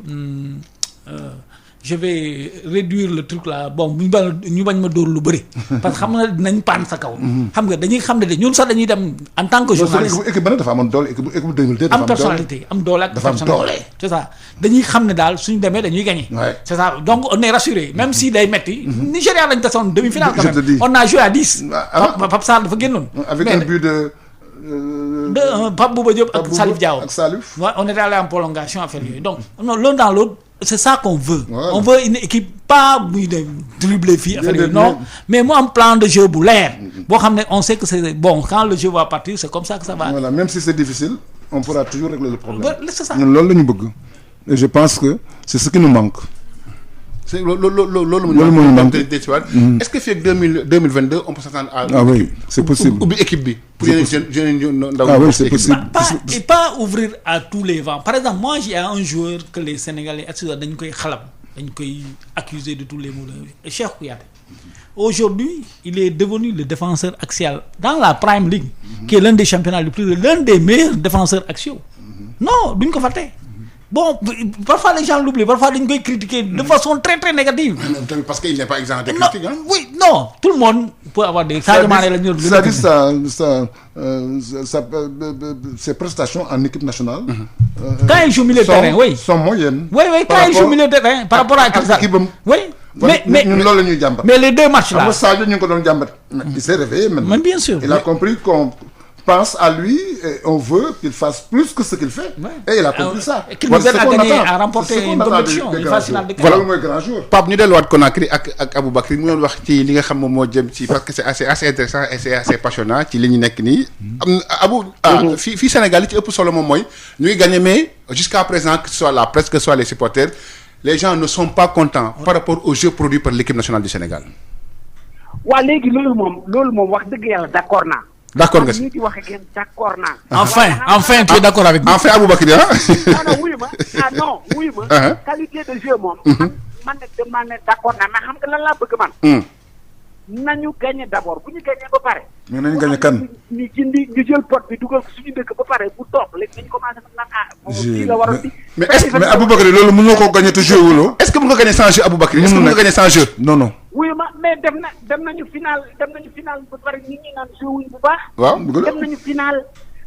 je vais réduire le truc là bon ñu bañ ma dóor lu bëri. parce que xam nga dinañ paan sa kaw. xam nga dañuy xam ne de ñun sax dañuy dem en tant que journaliste. équipe ba dafa amoon doole équipe 2002 dafa am personnalité am doole ak dafa am doole. c'est ça dañuy xam ne daal suñu demee dañuy gagner. c'est ça donc on est rassuré même si day metti. Nigéria lañ tasoon demi-finale quand même. on a joué à 10. Pape Sarr dafa génnoon. avec un but de Pape Bouba Diop ak Salif Diao. ak Salif. Ouais, on était allé en prolongation affaire yooyu donc non l'un dans l'autre c'est ça qu'on veut. Ouais. On veut une équipe pas buy de dribbler fii affaire yooyu non mais mu am plan de jeu bu leer. boo xam ne on sait que c'est bon quand le jeu va partir c'est comme ça que ça va. voilà même si c'est difficile on pourra toujours régler le problème. C'est ça. ñun loolu la ñu bëgg et je pense que c'est ce qui nous manque. c'est loolu moo ñu manque est-ce que fii ak 2022 on peut s'attendre à. ah oui c'est possible ubbi équipe bi. pour yeneen ndaw. ah oui c'est possible. pas ouvrir à tous les vents par exemple moi j'ai un joueur que les Sénégalais dañ koy xalam dañ koy accuser de tous les maux Cheikh Kouyaté. Aujourd'hui il est devenu le défenseur axial dans la Prime League. Qui est l'un des championnats les plus l'un des meilleurs défenseurs axiaux. Non duñ ko fàtte. Bon, parfois les gens l'oublient, parfois ils nous critiquent de façon très très négative. Parce qu'il n'est pas exempt de critiques. Hein? Oui, non, tout le monde peut avoir des... Ses prestations en équipe nationale. Quand il joue milieu de terrain, oui. Sont moyennes. Oui, quand il joue milieu de terrain, par rapport à oui. Mais les deux matchs là. Il s'est réveillé maintenant. Mais bien sûr. Il a compris qu'on pense à lui et on veut qu'il fasse plus que ce qu'il fait. Et il a compris ça. Et qu'il nous aide à gagner, à remporter une compétition, une phase finale de CAN. voilà mooy grand jour. Pape ñu delluwaat Conakry ak Aboubacry mu doon wax ci li nga xam moom moo jëm ci parce que c'est assez intéressant et c'est assez passionnant ci li ñu nekk nii. fii Sénégal li ci ëpp solo moom mooy ñu ngi gagné mais jusqu'à présent que ce soit la presse que ce soit les supporters les gens ne sont pas contents par rapport aux jeux produits par l'équipe nationale du Sénégal. waa léegi loolu moom wax dëgg yàlla d'accord naa. d'accord nga si ñu di wax ak yéen d'accord naa. enfin tu es d'accord avec moi. enfin Aboubacry non wuyu ma qualité de jeu moom. man ne d'accord naa mais xam nga lan laa bëgg man. nañu gagné d'abord bu ñu gagné ba pare. mais nañu gagné kan. ñu jël pot bi dugal ko suñu dëkk ba pare bu toog léegi nañu commencé naan fii la war a di. mais Aboubacry loolu mënoo ko gagné te joué wuloo. est-ce que mën nga gagné sans jeu Aboubacry est-ce que mën nga gagné sans jeu. non. wuyu ma mais dem nañu final ba pare nit ñi naan joué wuñ bu baax. waaw dem nañu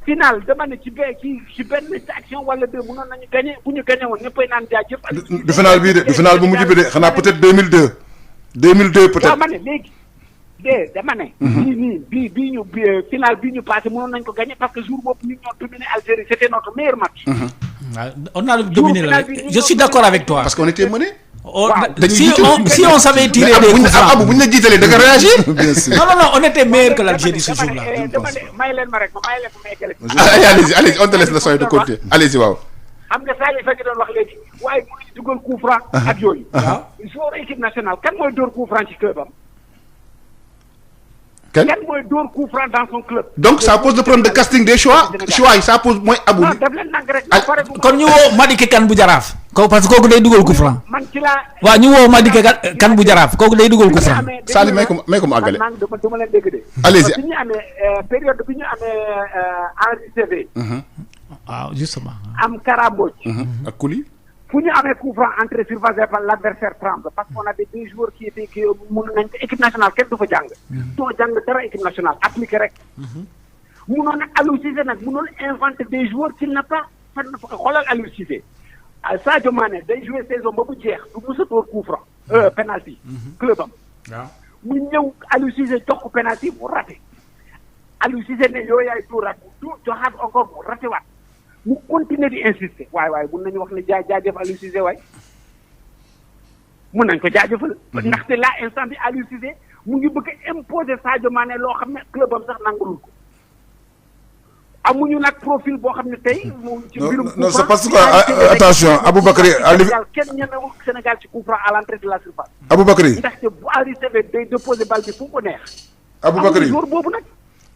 final dama ne ci benn action wala deux mënoon nañu gagné bu ñu gagné woon ñëppay naan jaajëf. du final bii de du final bu mujj bi de xanaa peut-être 2002 peut-être. waaw ma ne léegi. dama ne. bii ñu final bii ñu passé mënoon nañ ko gagner parce que jour boobu ñu ñoo dominé Algérie c'était notre meilleur match. On a dominé je suis d'accord avec toi. parce qu'on était mené. Si on savait tirer des coups francs. Abou bu ñu la jiitalee da nga réagir. bien sûr non on était meilleur que l'Algérie ce jour-là. dama ne may leen ma eggale. allez on te laisse le soin de côté allez-y waaw. xam nga saa yi fekk doon wax léegi waaye mënuñu dugal coup franc ak yooyu. joueur équipe nationale kan mooy dóor coup franc ci club am. kan mooy dóor coup franc dans son club. donc ça pose le problème de casting des choix yi ça pose mooy Abou. daf leen nang rek. kon ñu woo Madické Kane bu Jaraaf. parce que kooku day dugal coup franc. man ci laa. waaw ñu woo Madické Kane bu Jaraaf kooku day dugal coup franc. Salim may ko mu àggale. man dama leen dégg de. allez-y bi ñu amee période bi ñu amee Henri Saivet. waaw justement. am Karamboj. ak Kouly. fu ñu amee coup franc entrée surface par l'adversaire tremble parce qu'on avait des joueurs qui étaient qui mun nañ ko équipe nationale kenn du fa jàng. doo jàng dara équipe nationale appliqué rek. munoon nag Aliou Cissé nag munoon inventer des joueurs qu'il n'a pas fan xoolal Aliou Cissé Sadio Mané day jouer saison ba bu jeex du mës a door coup franc penalty club am. waaw mu ñëw Aliou Cissé jox ko penalty mu raté Aliou Cissé ne yooyu yaay dóoraat du joxaat encore mu raté waat. mu continuer di insister waaye mun nañu wax ne jaajëf Aliou Cissé waay mun nañ ko jaajëfal. ndaxte là instant bi Aliou Cissé mu ngi bëgg a imposer Sadio Mané loo xam ne club am sax nangulul ko amuñu nag profil boo xam ne tey. ci mbirum non c'est parce que attention Aboubacry Ali kenn ñemewul Sénégal ci coup franc à l'entrée de la surface. Aboubacry ndaxte bu Aliou Cissé day déposer balle bi fu ko neex. Aboubacry jour boobu nag.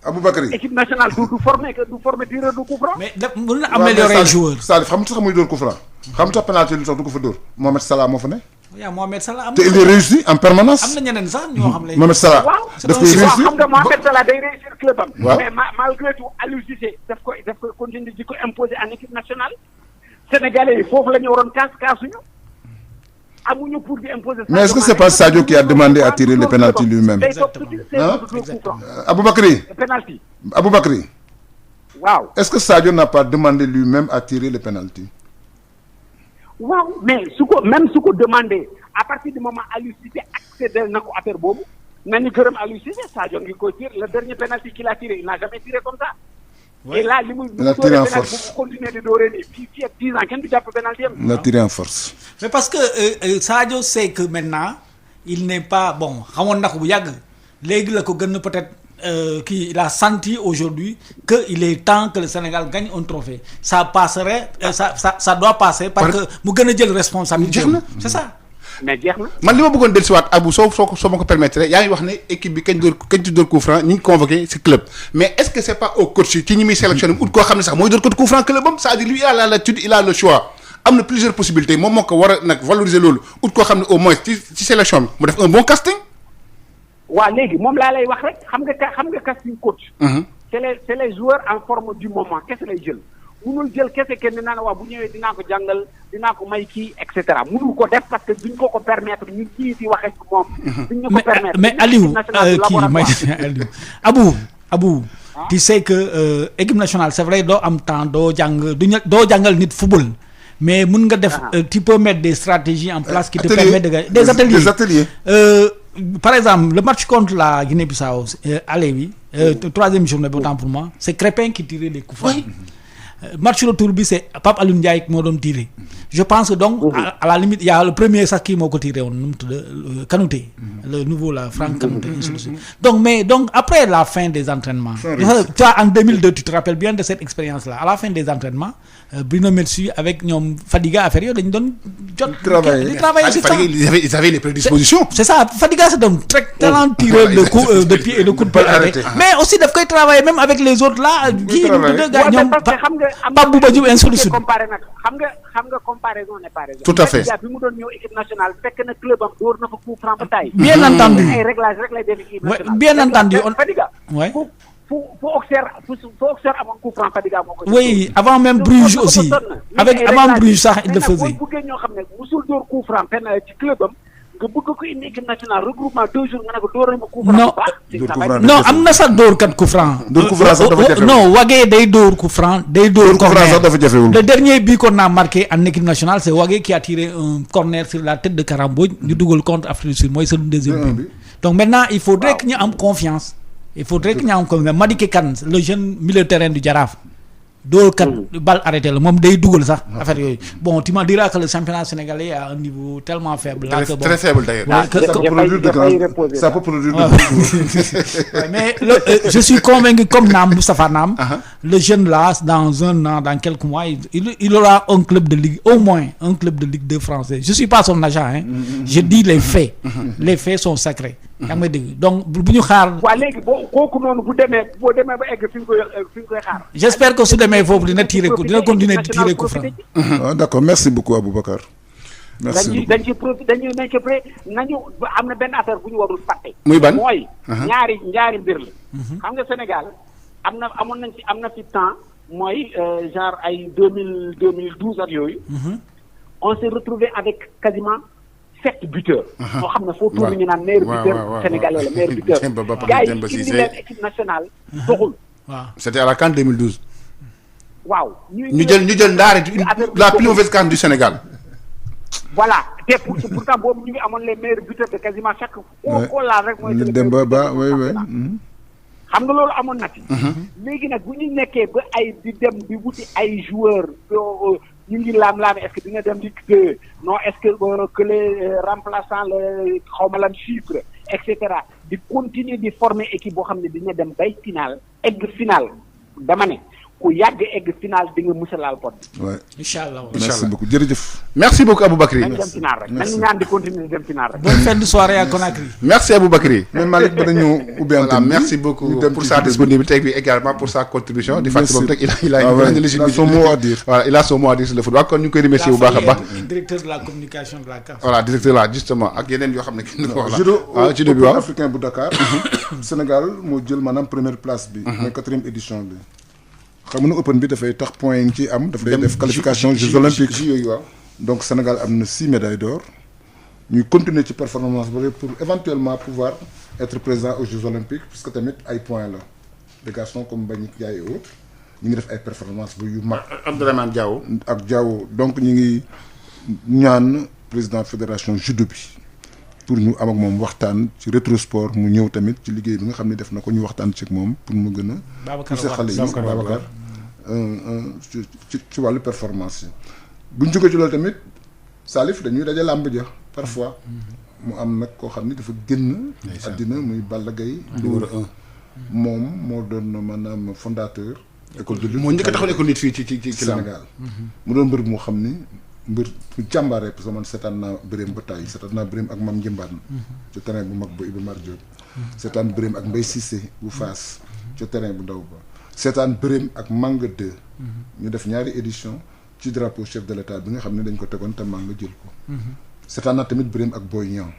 Aboubacry équipe nationale du former tireur de coup franc. mais mën na améliorer joueur. Salif xam nga tax muy dóor coup franc xam nga tax penalty lu tax du ko fa dóor Mohamed Salah moo fa ne. yaa Mohamed Salah am te il est réussi en permanence. am na ñeneen sax ñoo xam ne. Mohamed Salah daf koy réussir xam nga Mohamed Salah day réussir club am. waaw mais malgré tout Aliou Cissé daf koy continuer di ko imposer en équipe nationale. Sénégalais yi foofu la ñu waroon kaasuñu. amuñu pour di imposer. mais est-ce que c'est pas Sadio qui a demandé à tirer le penalty lui-même. Aboubacry. penalty. Aboubacry. waaw. est-ce que Sadio n'a pas demandé lui-même à tirer le penalty. waaw mais su ko demandé à partir du moment Aliou Cissé accédé na ko affaire boobu nañu gërëm Aliou Cissé Sadio ngi koy tiré le dernier penalty qu'il a tiré il n'a jamais tiré comme ça. et là li muy. il a tiré en force bu continuer di dooree nii fii ak 10 ans kenn du jàpp penalty am. il a tiré en force. mais parce que Sadio sait que maintenant il n'est pas bon xamoon na ko bu yàgg léegi la ko gën peut-être. Il a senti aujourd'hui qu'il est temps que le Sénégal gagne un trophée. Ça passerait, ça doit passer parce que mu gën a jël responsabilité. C'est ça. mais jeex na. man li ma bëggoon dellusiwaat Abou soo ma ko permettre yaa ngi wax ne équipe bi kañ ci dóor coup franc ñi ngi convoqué ci club mais est-ce que c'est pas au coach ci ñi muy sélectionné ut koo xam ne sax mooy dóor coup franc club am c'est-à-dire lui il a la latitude il a le choix am na plusieurs possibilités moom moo ko war a nag valoriser loolu ut koo xam ne au moins ci sélection bi mu def un bon casting. waaw léegi moom laa lay wax rek xam nga casting coach. c'est les joueurs en forme du moment kese lay jël. munul jël kese kenn dinaa ne waaw bu ñëwee dinaa ko jàngal dinaa ko may kii et cetera munul ko def parce que duñ ko permettre ñu kii di waxee ci moom. duñ ñu ko permettre mais Aliou Abou tu sais que équipe nationale c'est vrai doo am temps doo jàngal nit football. mais mun nga def tu peux mettre des stratégies en place qui te permettent de gagner des ateliers. Par exemple le match contre la Guinée-Bissau aller bi troisième journée bi autant pour moi c'est Crépin qui tirait les coups francs. Match retour bi c'est Pape Alioune Ndiaye moo doon tiré. Je pense que donc à la limite il y a le premier sax kii moo ko tiré woon nu mu tudd Kanouté. Le nouveau là Franck Kanouté. Donc après la fin des entraînements. Tu vois en 2002 tu te rappelles bien de cette expérience là à la fin des entraînements Bruno Metsu avec ñoom Fadiga affaire yooyu dañu doon jot. travailler sur ça. Ils avaient les prédispositions. C'est ça Fadiga c'est un très talent tireur de coup de pied et de coup de pied arrêté. Mais aussi daf koy travailler même avec les autres là. kii ñoom Pape Bouba Diop ainsi de suite. xam nga comparaison n'est pas raison. Tout à fait bi mu doon ñëw équipe nationale fekk na club am door na fa coup franc ba taille. bien entendu ay réglage rek lay def équipe nationale. bien entendu Fadiga. ouais. fu Auxerre amoon coup franc Fadiga moo ko. oui avant même Bruges aussi avec avant Bruges sax il le faisait. boo bëggee ñoo xam ne musul door coup franc fenn ci club am nga bëgg ko indi équipe nationale regroupement 2 jours nga ne ko door nañ ma coup franc. non am na sax door kat coup franc. door coup franc sax dafa jafewul non Wagué day door coup franc day door corner sax dafa jafewul. le dernier but qu'on a marqué en équipe nationale c'est Wagué qui a tiré un corner sur la tête de Karambodj ñu dugal contre Afrique du Sud mooy seen deuxième but. Donc maintenant il faudrait que ñu am confiance. Il faudrait que ñu am confiance Madické Kane le jeune milieu de terrain du Jaraaf. dóor kat balle arrêté la moom day dugal sax affaire yooyu bon tu me diras que le championnat sénégalais a un niveau tellement faible. là que bon très faible d'ailleurs. ça peut produire mais je suis convaincu comme Naam Moustapha Naam. Le jeune là dans un an dans quelques mois il aura un club de ligue au moins un club de Ligue 2 français je suis pas son agent hein. Je dis les faits. Les faits sont sacrés. yaa ngi may dégg donc bu ñu xaar. waaw léegi kooku noonu boo demee ba egg fi nga koy xaar. j'espère que su demee foofu dina tirer ko dina continuer di tirer coup franc. D'accord merci beaucoup Aboubacar. merci beaucoup dañ ci profité nañu am na benn affaire bu ñu warul fàtte. muy ban mooy. ñaari mbir la. xam nga Sénégal am na fi temps mooy genre ay 2012 ak yooyu. On s'est retrouvé avec quasiment 7 buteurs. moo xam ne foo tourné ñu naan meilleur buteur sénégalais la meilleur buteur. gars yi indi leen équipe nationale. doxul. waaw c'était à la CAN 2012. waaw ñu jël ndaare la plus mauvaise CAN du Sénégal. voilà te pourtant boobu ñu ngi amoon les meilleurs buteurs de quasiment chaque. koo laal rek mooy. Demba Ba oui. xam nga loolu amoon na fi. léegi nag bu ñu nekkee ba ay di dem di wuti ay joueurs. ñu ngi laam-laame est-ce que dina dem di non est-ce que les remplaçants le xawma lan chiffre et cetera di continuer di former équipe boo xam ne dina dem bay final egg final dama ne ku yàgg egg final di nga mësa laal pot. Ouais. Inch'Allah. Merci beaucoup jërëjëf. Merci beaucoup Aboubacry. nañ dem final rek nañu ñaan di continuer di dem final rek. Bonne fin de soirée à Conakry. Merci Aboubacry. mais Malick ba dañu ubbi voilà merci beaucoup pour sa disponibilité et également pour sa contribution. di fàttali moom rek il a son mot à dire. Voilà il a son mot à dire sur le football kon ñu ngi koy remercier bu baax a baax. Directeur de la communication de la CAF. voilà directeur là justement ak yeneen yoo xam ne kenn du ko wax la. judo bi waaw africain bu Dakar. Sénégal moo jël maanaam première place bi. mooy 4e édition bi. xam nga Open bi dafay tax point yi nga ciy am. dafay def qualification Jeux olympiques yooyu waaw. donc Sénégal am na 6 médailles d'or. ñuy continuer ci performance boobu pour éventuellement pouvoir être présent aux Jeux olympiques puisque tamit ay points la. des garçons comme Mbagnick Ndiaye et autres ñu ngi def ay performance bu yu mag. Abdourahmane Diaw. ak Diaw donc ñu ngi ñaan président fédération judo bi. pour ñu am ak moom waxtaan ci rétrosport mu ñëw tamit ci liggéey bi nga xam ne def na ko ñu waxtaan ci moom pour mu gën a. Babacar xale yi Babacar ci wàllu performance yi. bu ñu jógee ci loolu tamit Salif dañuy daje làmb ja parfois. mu am nag koo xam ne dafa génn. àddina muy Balla Gaye numéro 1. moom moo doon maanaam fondateur. école de lutte moo njëkk a taxawal école nit fii ci Sénégal. mu doon mbër moo xam ni. mbër mu jàmbaare parce que man seetaan naa bëreem ba tàyyi seetaan naa bëreem ak Mame Njëmbaan ci terrain bu mag ba Iba Mar Diop seetaan bëreem ak Mbaye Cissé bu Fass ci terrain bu ndaw ba seetaan bëreem ak Manga 2 ñu def ñaari édition ci drapeau chef de l'état bi nga xam ne dañ ko tegoon te Manga jël ko seetaan naa tamit bëreem ak Boy Niang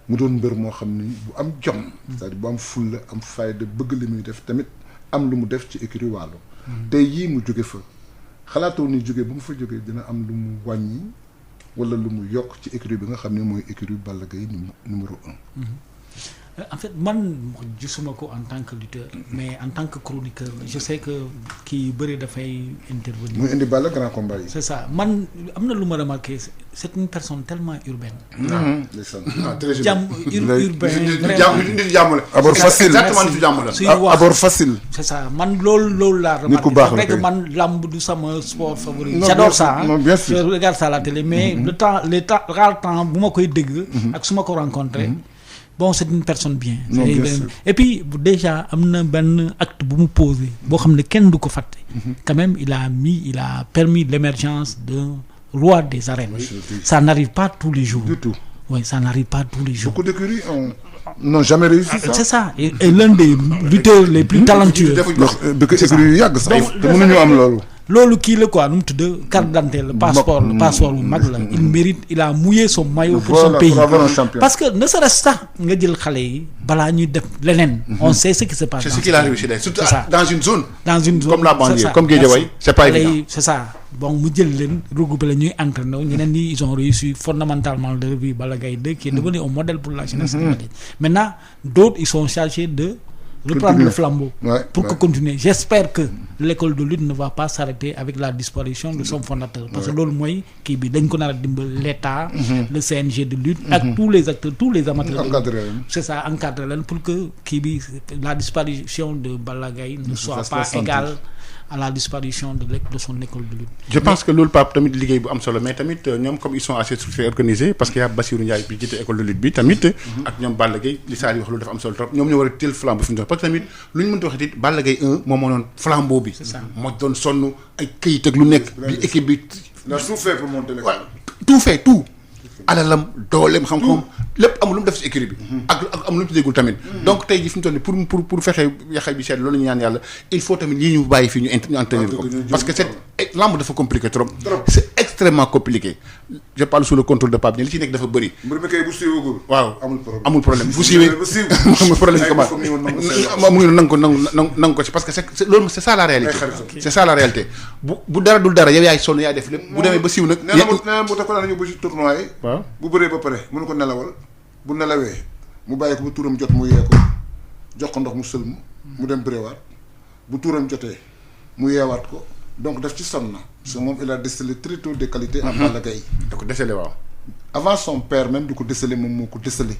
mu doon mbër moo xam ni bu am jom c'est-à-dire bu am fulla am fayda bëgg li muy def tamit am lu mu def ci écurie Waalo tey yii mu jóge fa xalaatoo ni jógee bu mu fa jógee dina am lu mu wàññi wala lu mu yokk ci écurie bi nga xam ne mooy écurie Balla Gaye numéro 1 En fait man gisuma ko en tant que lutteur mais en tant que chroniqueur je sais que kii yu bëri dafay intervenir. muy indi Balla grand combat yi. c'est ça man am na lu ma remarqué c'est une personne tellement urbaine. jàmm urbain jàmm la. abord facile exactement nitu jàmm la. suy wax abord facile. c'est ça man loolu laa remarqué. nit ku baax la c'est vrai que man lamb du sama sport favori. j'adore ça non bien sûr je regarde ça à la télé mais les rare temps bu ma koy dégg. ak su ma ko rencontré. bon c'est une personne bien. Non, bien sûr. Et puis déjà am na benn acte bu mu posé boo xam ne kenn du ko fàtte. quand même il a permis l'émergence d'un roi des arènes. Ça n'arrive pas tous les jours. du tout. Oui, ça n'arrive pas tous les jours. beaucoup d'écuries n'ont jamais réussi ça. C'est ça et l'un des lutteurs les plus talentueux. ndax dëkk écuries yu yàgg sax. te mënuñu am loolu. loolu kii la quoi nu mu tudd carte d'identité le passeport bu mag la il mérite il a mouillé son maillot pour son pays parce que ne serait-ce sax nga jël xale yi balaa ñuy def leneen on sait ce qui se passe c'est ce qu'il a réussi d'ailleurs surtout dans une zone comme la banlieue comme Guédiawaye c'est pas évident c'est ça bon mu jël leen regroupé la ñuy entraîner ñeneen ñi ils ont réussi fondamentalement de revue Balla Gaye 2 qui est devenu un modèle pour la jeunesse sénégalaise maintenant d'autres ils sont chargés de reprendre le flambeau pour que continuer j'espère que l'école de lutte ne va pas s'arrêter avec la disparition de son fondateur parce que loolu mooy kii bi dañ ko nar a dimbal l'État le CNG de lutte ak tous les acteurs tous les amateurs c'est ça encadré leen pour que kii bi la disparition de Balla Gaye ne soit pas égale à la disparition de son école de lutte. Je pense que loolu Pape tamit liggéey bu am solo mais tamit ñoom comme ils sont assez structurés organisés parce que y a Bassirou Ndiaye bi jiite école de lutte bi tamit ak ñoom Balla Gaye li saa yi wax loolu dafa am solo trop ñoom ñoo war a teel flambeau fi mu parce que tamit lu ñu mënta wax it Balla Gaye 1 moom moo doon flambeau bi moo doon sonn ay këyit ak lu nekk bi équipe bi tout fait pour monter l'école. tout fait tout alalam dooleem xam-xam lépp amul lu mu def ci écurie bi ak am lu mu ci déggul tamit donc tey ji fi mu toll nii pour fexe yaxay bi seet loolu ñu ñaan yàlla il faut tamit lii ñu bàyyi fii ñu entretenir ko parce que c'est lamb dafa compliqué trop c'est extrêmement compliqué je parle sous le contrôle de Pape Niang li ci nekk dafa bëri mbir mi kay bu siiwagul. waaw amul problème bu siiwee amul problème comment mu ngi nangu ko ci parce que c'est loolu c'est ça la réalité c'est ça la réalité bu dara dul dara yow yaay sonn yaay def lépp bu demee ba siiw nag nee na mu tax ko daan yóbbu ci tournoi yi. waaw bu bëree ba pare mënu ko nelawal bu nelawee mu bàyyi ko bu turam jot mu yee ko jox ko ndox mu sëlmu mu dem bëreewaat bu turam jotee mu yeewaat ko donc daf ci sonn na parce que moom il a décelé très tôt des qualités en Balla Gaye da ko décelé waaw avant son père même du ko décelé moom moo ko décelé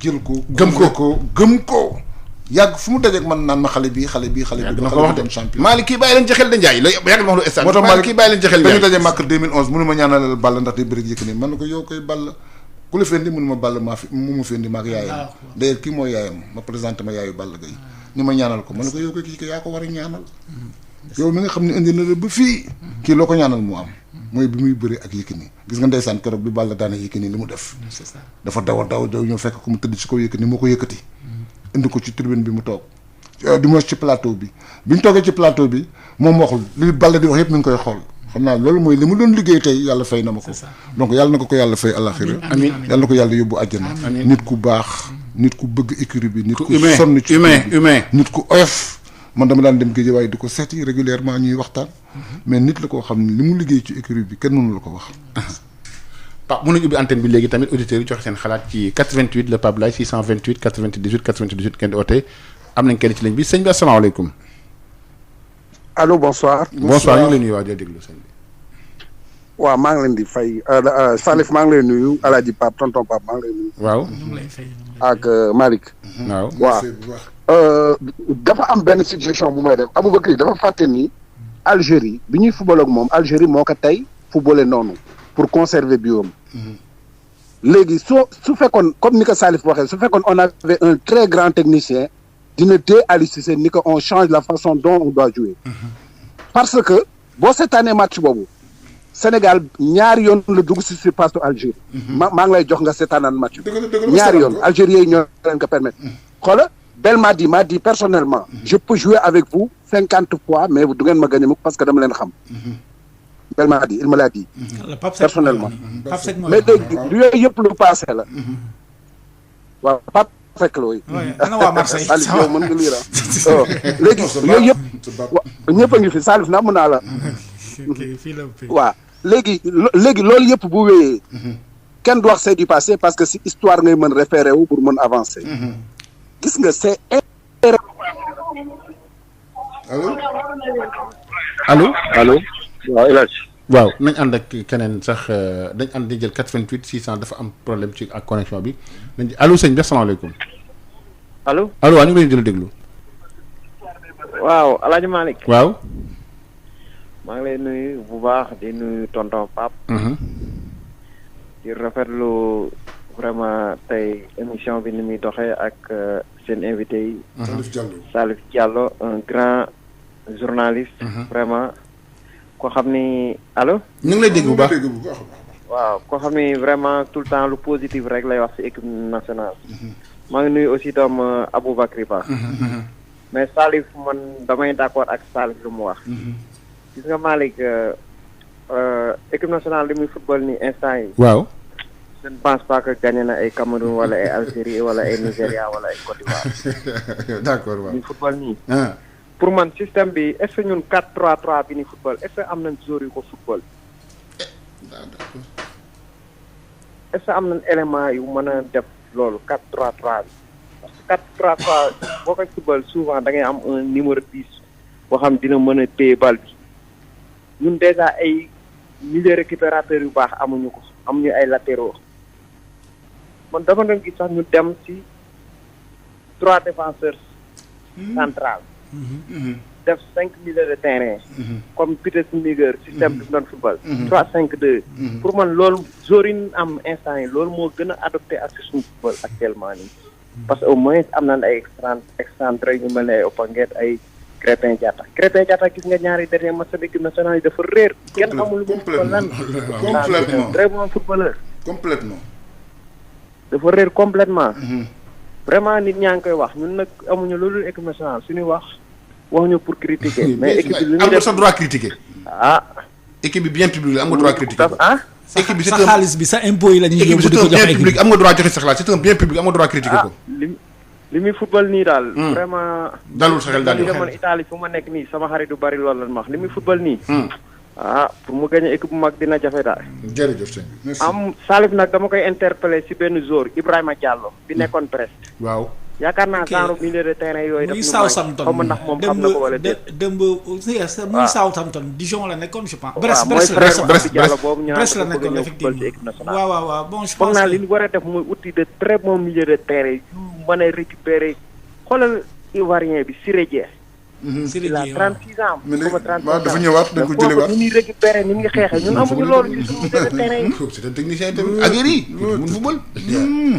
jël ko gëm ko yàgg fu mu dajeeg man naan ma xale bi dina ko wax de champion Malick kii bàyyi leen ci xel de Ndiaye la yàgg ma wax lu stade moo tax Malick kii bàyyi leen ci xel dañu daje màkk 2011 mënu ma ñaanalal Balla ndax day bëri Yékini man na ko yow koy Balla ku la fendi mënu ma Balla maa fi mu ma fendi maak yaayam d'ailleurs kii mooy yaayam ma présenté ma yaayu Balla Gaye ñu ma ñaanal ko man na ko yow koy kii yaa ko war a ñaanal yow mi nga xam ne indi na la ba fii kii loo ko ñaanal mu am mooy bi muy bëri ak Yékini gis nga ndeysaan keroog bi Balla daane Yékini li mu def dafa daw ñëw fekk ko mu tëdd ci kaw Yékini moo ko yëkkati indi ko ci tribune bi mu toog di mo ci plateau bi ñu toogee ci plateau bi moom waxul li Balla di wax yëpp mi ngi koy xool xam naa loolu mooy li mu doon liggéey tey yàlla fay na ma ko donc yàlla na ko yàlla fay àllaxira amiin yàlla na ko yàlla yóbbu àjjana nit ku baax nit ku bëgg écurie bi nit ku sonn ci humain nit ku oyof man dama daan dem Guédiawaye di ko seeti régulièrement ñuy waxtaan mais nit la koo xam ne li mu liggéey ci écurie bi kenn mënu la ko wax Pape mën nañu ubbi antenne bi léegi tamit auditeurs yi joxe seen xalaat ci 88 le Pape Laye 628 98 98 kenn di oote am nañ kenn ci ligne bi sëñ bi asalaamaaleykum. allo bonsoir. bonsoir ñu ngi lay nuyu waa di déglu sëñ bi. waaw maa ngi leen di fay Salif maa ngi lay nuyu El Hadj Pape tonton Pape maa ngi lay nuyu. waaw. ak Malick. waaw. dafa am benn suggestion bu may def Aboubacry dafa fàtte ni Algérie bi ñuy football ak moom Algérie moo ko tey footballé noonu pour conserver biom. léegi su fekkoon comme ni ko Salif waxee su fekkoon on avait un très grand technicien dina tee Aliou Cissé ni que on change la façon dont on doit jouer. parce que boo seetaanee match boobu Sénégal ñaari yoon la dugg si surface Algérie. maa ngi lay jox nga seetaanaan match bi. ñaari yoon Algérie yi ñoo leen ko permettre. xoola Bell m'a dit personnellement. je peux jouer avec vous 50 fois mais du ngeen ma gagné mukk parce que dama leen xam. Bell m'a dit il me l'a dit. personnellement. mais léegi yooyu yëpp lu passé la. waaw Pape Seck la oui. ana waa Marseille Salif yow mën nga lire léegi yooyu yëpp ñëpp a ngi fi Salif na mën naa la. waaw léegi loolu yëpp bu wéyee. kenn du wax c'est du passé parce que si histoire ngay mën référé wu pour mën avancer. gis nga c'est allo. waaw El Hadj. waaw nañ ànd ak keneen sax dañ ànd di jël 88 600 dafa am problème ci ak connexion bi nañ allo sëñ bi asalaamaaleykum. allo. allo waa ñu ngi leen jël déglu. waaw El Hadj Malick. waaw. maa ngi lay nuyu bu baax di nuyu tonton Pape. di rafetlu vraiment tey émission bi ni muy doxee ak seen invité yi. Salif Diallo un grand journaliste. vraiment ko xam ni allo. ñu ngi lay dégg bu baax. waaw ko xam ni vraiment tout le temps lu positif rek lay wax ci équipe nationale. maa ngi nuyu aussi doom Aboubacry Ba. mais Salif man damay d'accord ak Salif lu mu wax. gis nga Malick équipe nationale li muy football ni instant yi. waaw. je ne pense pas que gagné na ay Cameroun wala ay Algérie wala ay Nigéria wala ay Côte d'Ivoire. d'accord waaw. li football nii. pour man système bi est-ce que ñun 4-3-3 bi ni football est-ce que am nañ joueurs yu ko football. est-ce que am nañ élément yu mën a def loolu 4-3-3 bi parce que 4-3-3 boo koy football souvent da ngay am un numéro 10 boo xam dina mën a téye bal bi ñun déjà ay milieu récupérateur yu baax amuñu ko amuñu ay latéraux man dama doon gis sax ñu dem ci 3 défenseurs centrales. def 5 milieux de terrain. comme Peter Schmeichel système bi doon football. 3-5-2. pour man loolu joueurs yi am instant yi loolu moo gën a adopté ak suñu football actuellement nii. parce que au moins am nañ ay excentré ñu mel ne ay Opanguet ay Crépin Diatta gis nga ñaari dernier match de équipe nationale yi dafa réer. kenn amul lu mu football lan. complètement très bon footballeur. complètement. dafa réer complètement. vraiment nit ñaa ngi koy wax ñun nag amuñu loolu équipe nationale suñuy wax waxuñu pour critiquer. mais équipe bi li am nga sa droit critiquer. équipe bi bien public am nga droit critiquer. équipe bi sa xaalis bi sa impôt yi la ñuy yóbbu di ko jox bien public am nga droit joxe sa xalaat c'est un bien public am nga droit critiquer ko. li muy football nii daal. vraiment. dalul sa xel daal di demoon Italie fu ma nekk nii sama xarit du bari loolu lan ma wax li muy football nii. pour mu gagner équipe bu mag dina jafe daal. jërëjëf sëñ bi. am Salif nag dama koy interpeller ci benn joueur Ibrahima Diallo bi nekkoon Brest. waaw. yaakaar naa genre milieu de terrain yooyu. muy Southampton xaw ma ndax moom xam na ko wala déet. démb muy Southampton Dijon la nekkoon je pense. Brest boobu ñu Brest la nekkoon effectivement waaw bon je pense foog naa li ñu war a def mooy outil de très bon milieu de terrain yu mën a récupérer xoolal Ivoirien bi Siré Dia. il a 36 ans. dafa ñëwaat dañ ko jëlewaat ni muy récupérer ni muy xeexee ñun amuñu loolu ci suñu milieu de terrain yi. c'est un technicien tamit aguerri mun football.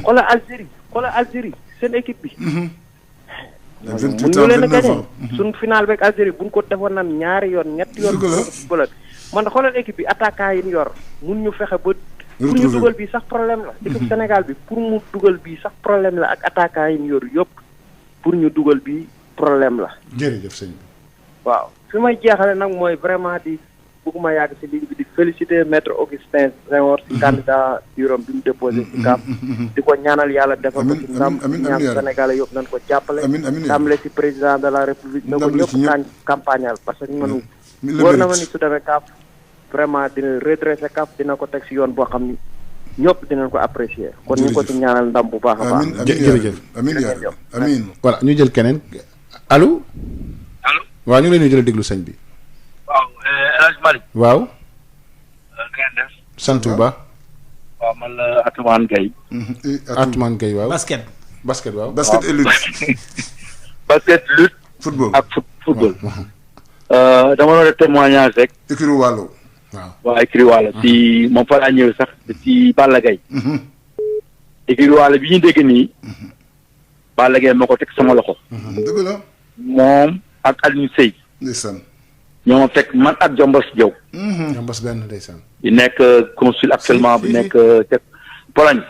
xoolal Algérie seen équipe bi. 28 ans 29 ans suñ final beeg Algérie buñ ko defoon nan ñaari yoon ñetti yoon. football man xoolal équipe bi attaquant yi ñu yor mun ñu fexe ba. pour ñu dugal bi sax problème la. équipe Sénégal bi pour mu dugal bi sax problème la ak attaquant yi ñu yor yëpp pour ñu dugal bi problème la. jërëjëf sëñ bi. waaw fi may jeexale nag mooy vraiment di bëgguma yàgg si ligne bi di féliciter maître Augustin Senghor si candidature bi mu déposé si CAF di ko ñaanal yàlla defal ko si ndam ñaan Sénégalais yëpp nañ ko jàppale tàmbale si président de la république na ko ñëpp campagnal parce que man wóor na ma ni su demee CAF vraiment dina redresser CAF dina ko teg si yoon boo xam ni ñëpp dinañ ko apprécier kon ñu ko ci ñaanal ndam bu baax a baax jërëjëf amiin voilà ñu jël keneen allo waaw ñu ngi leen di jël déglu sëñ bi. waaw El Hadj Malick. waaw. ngeen def. sant bu baax. waaw man la Atoumane Gueye. Atoumane Gueye waaw. basket waaw. basket et lutte. basket lutte. football ak football. dama doon def témoignage rek. écurie Waalo. waaw écurie Waalo ci moom fa laa ñëw sax ci Balla Gaye. écurie Waalo bi ñu dégg nii. Balla Gaye moo ko teg sama loxo. dëgg la. moom ak Alioune Seye. ndeysaan. ñoo ma fekk man ak Jombos Diaw. Jombos benn ndeysaan. di nekk consul actuellement bu nekk ca Pologne.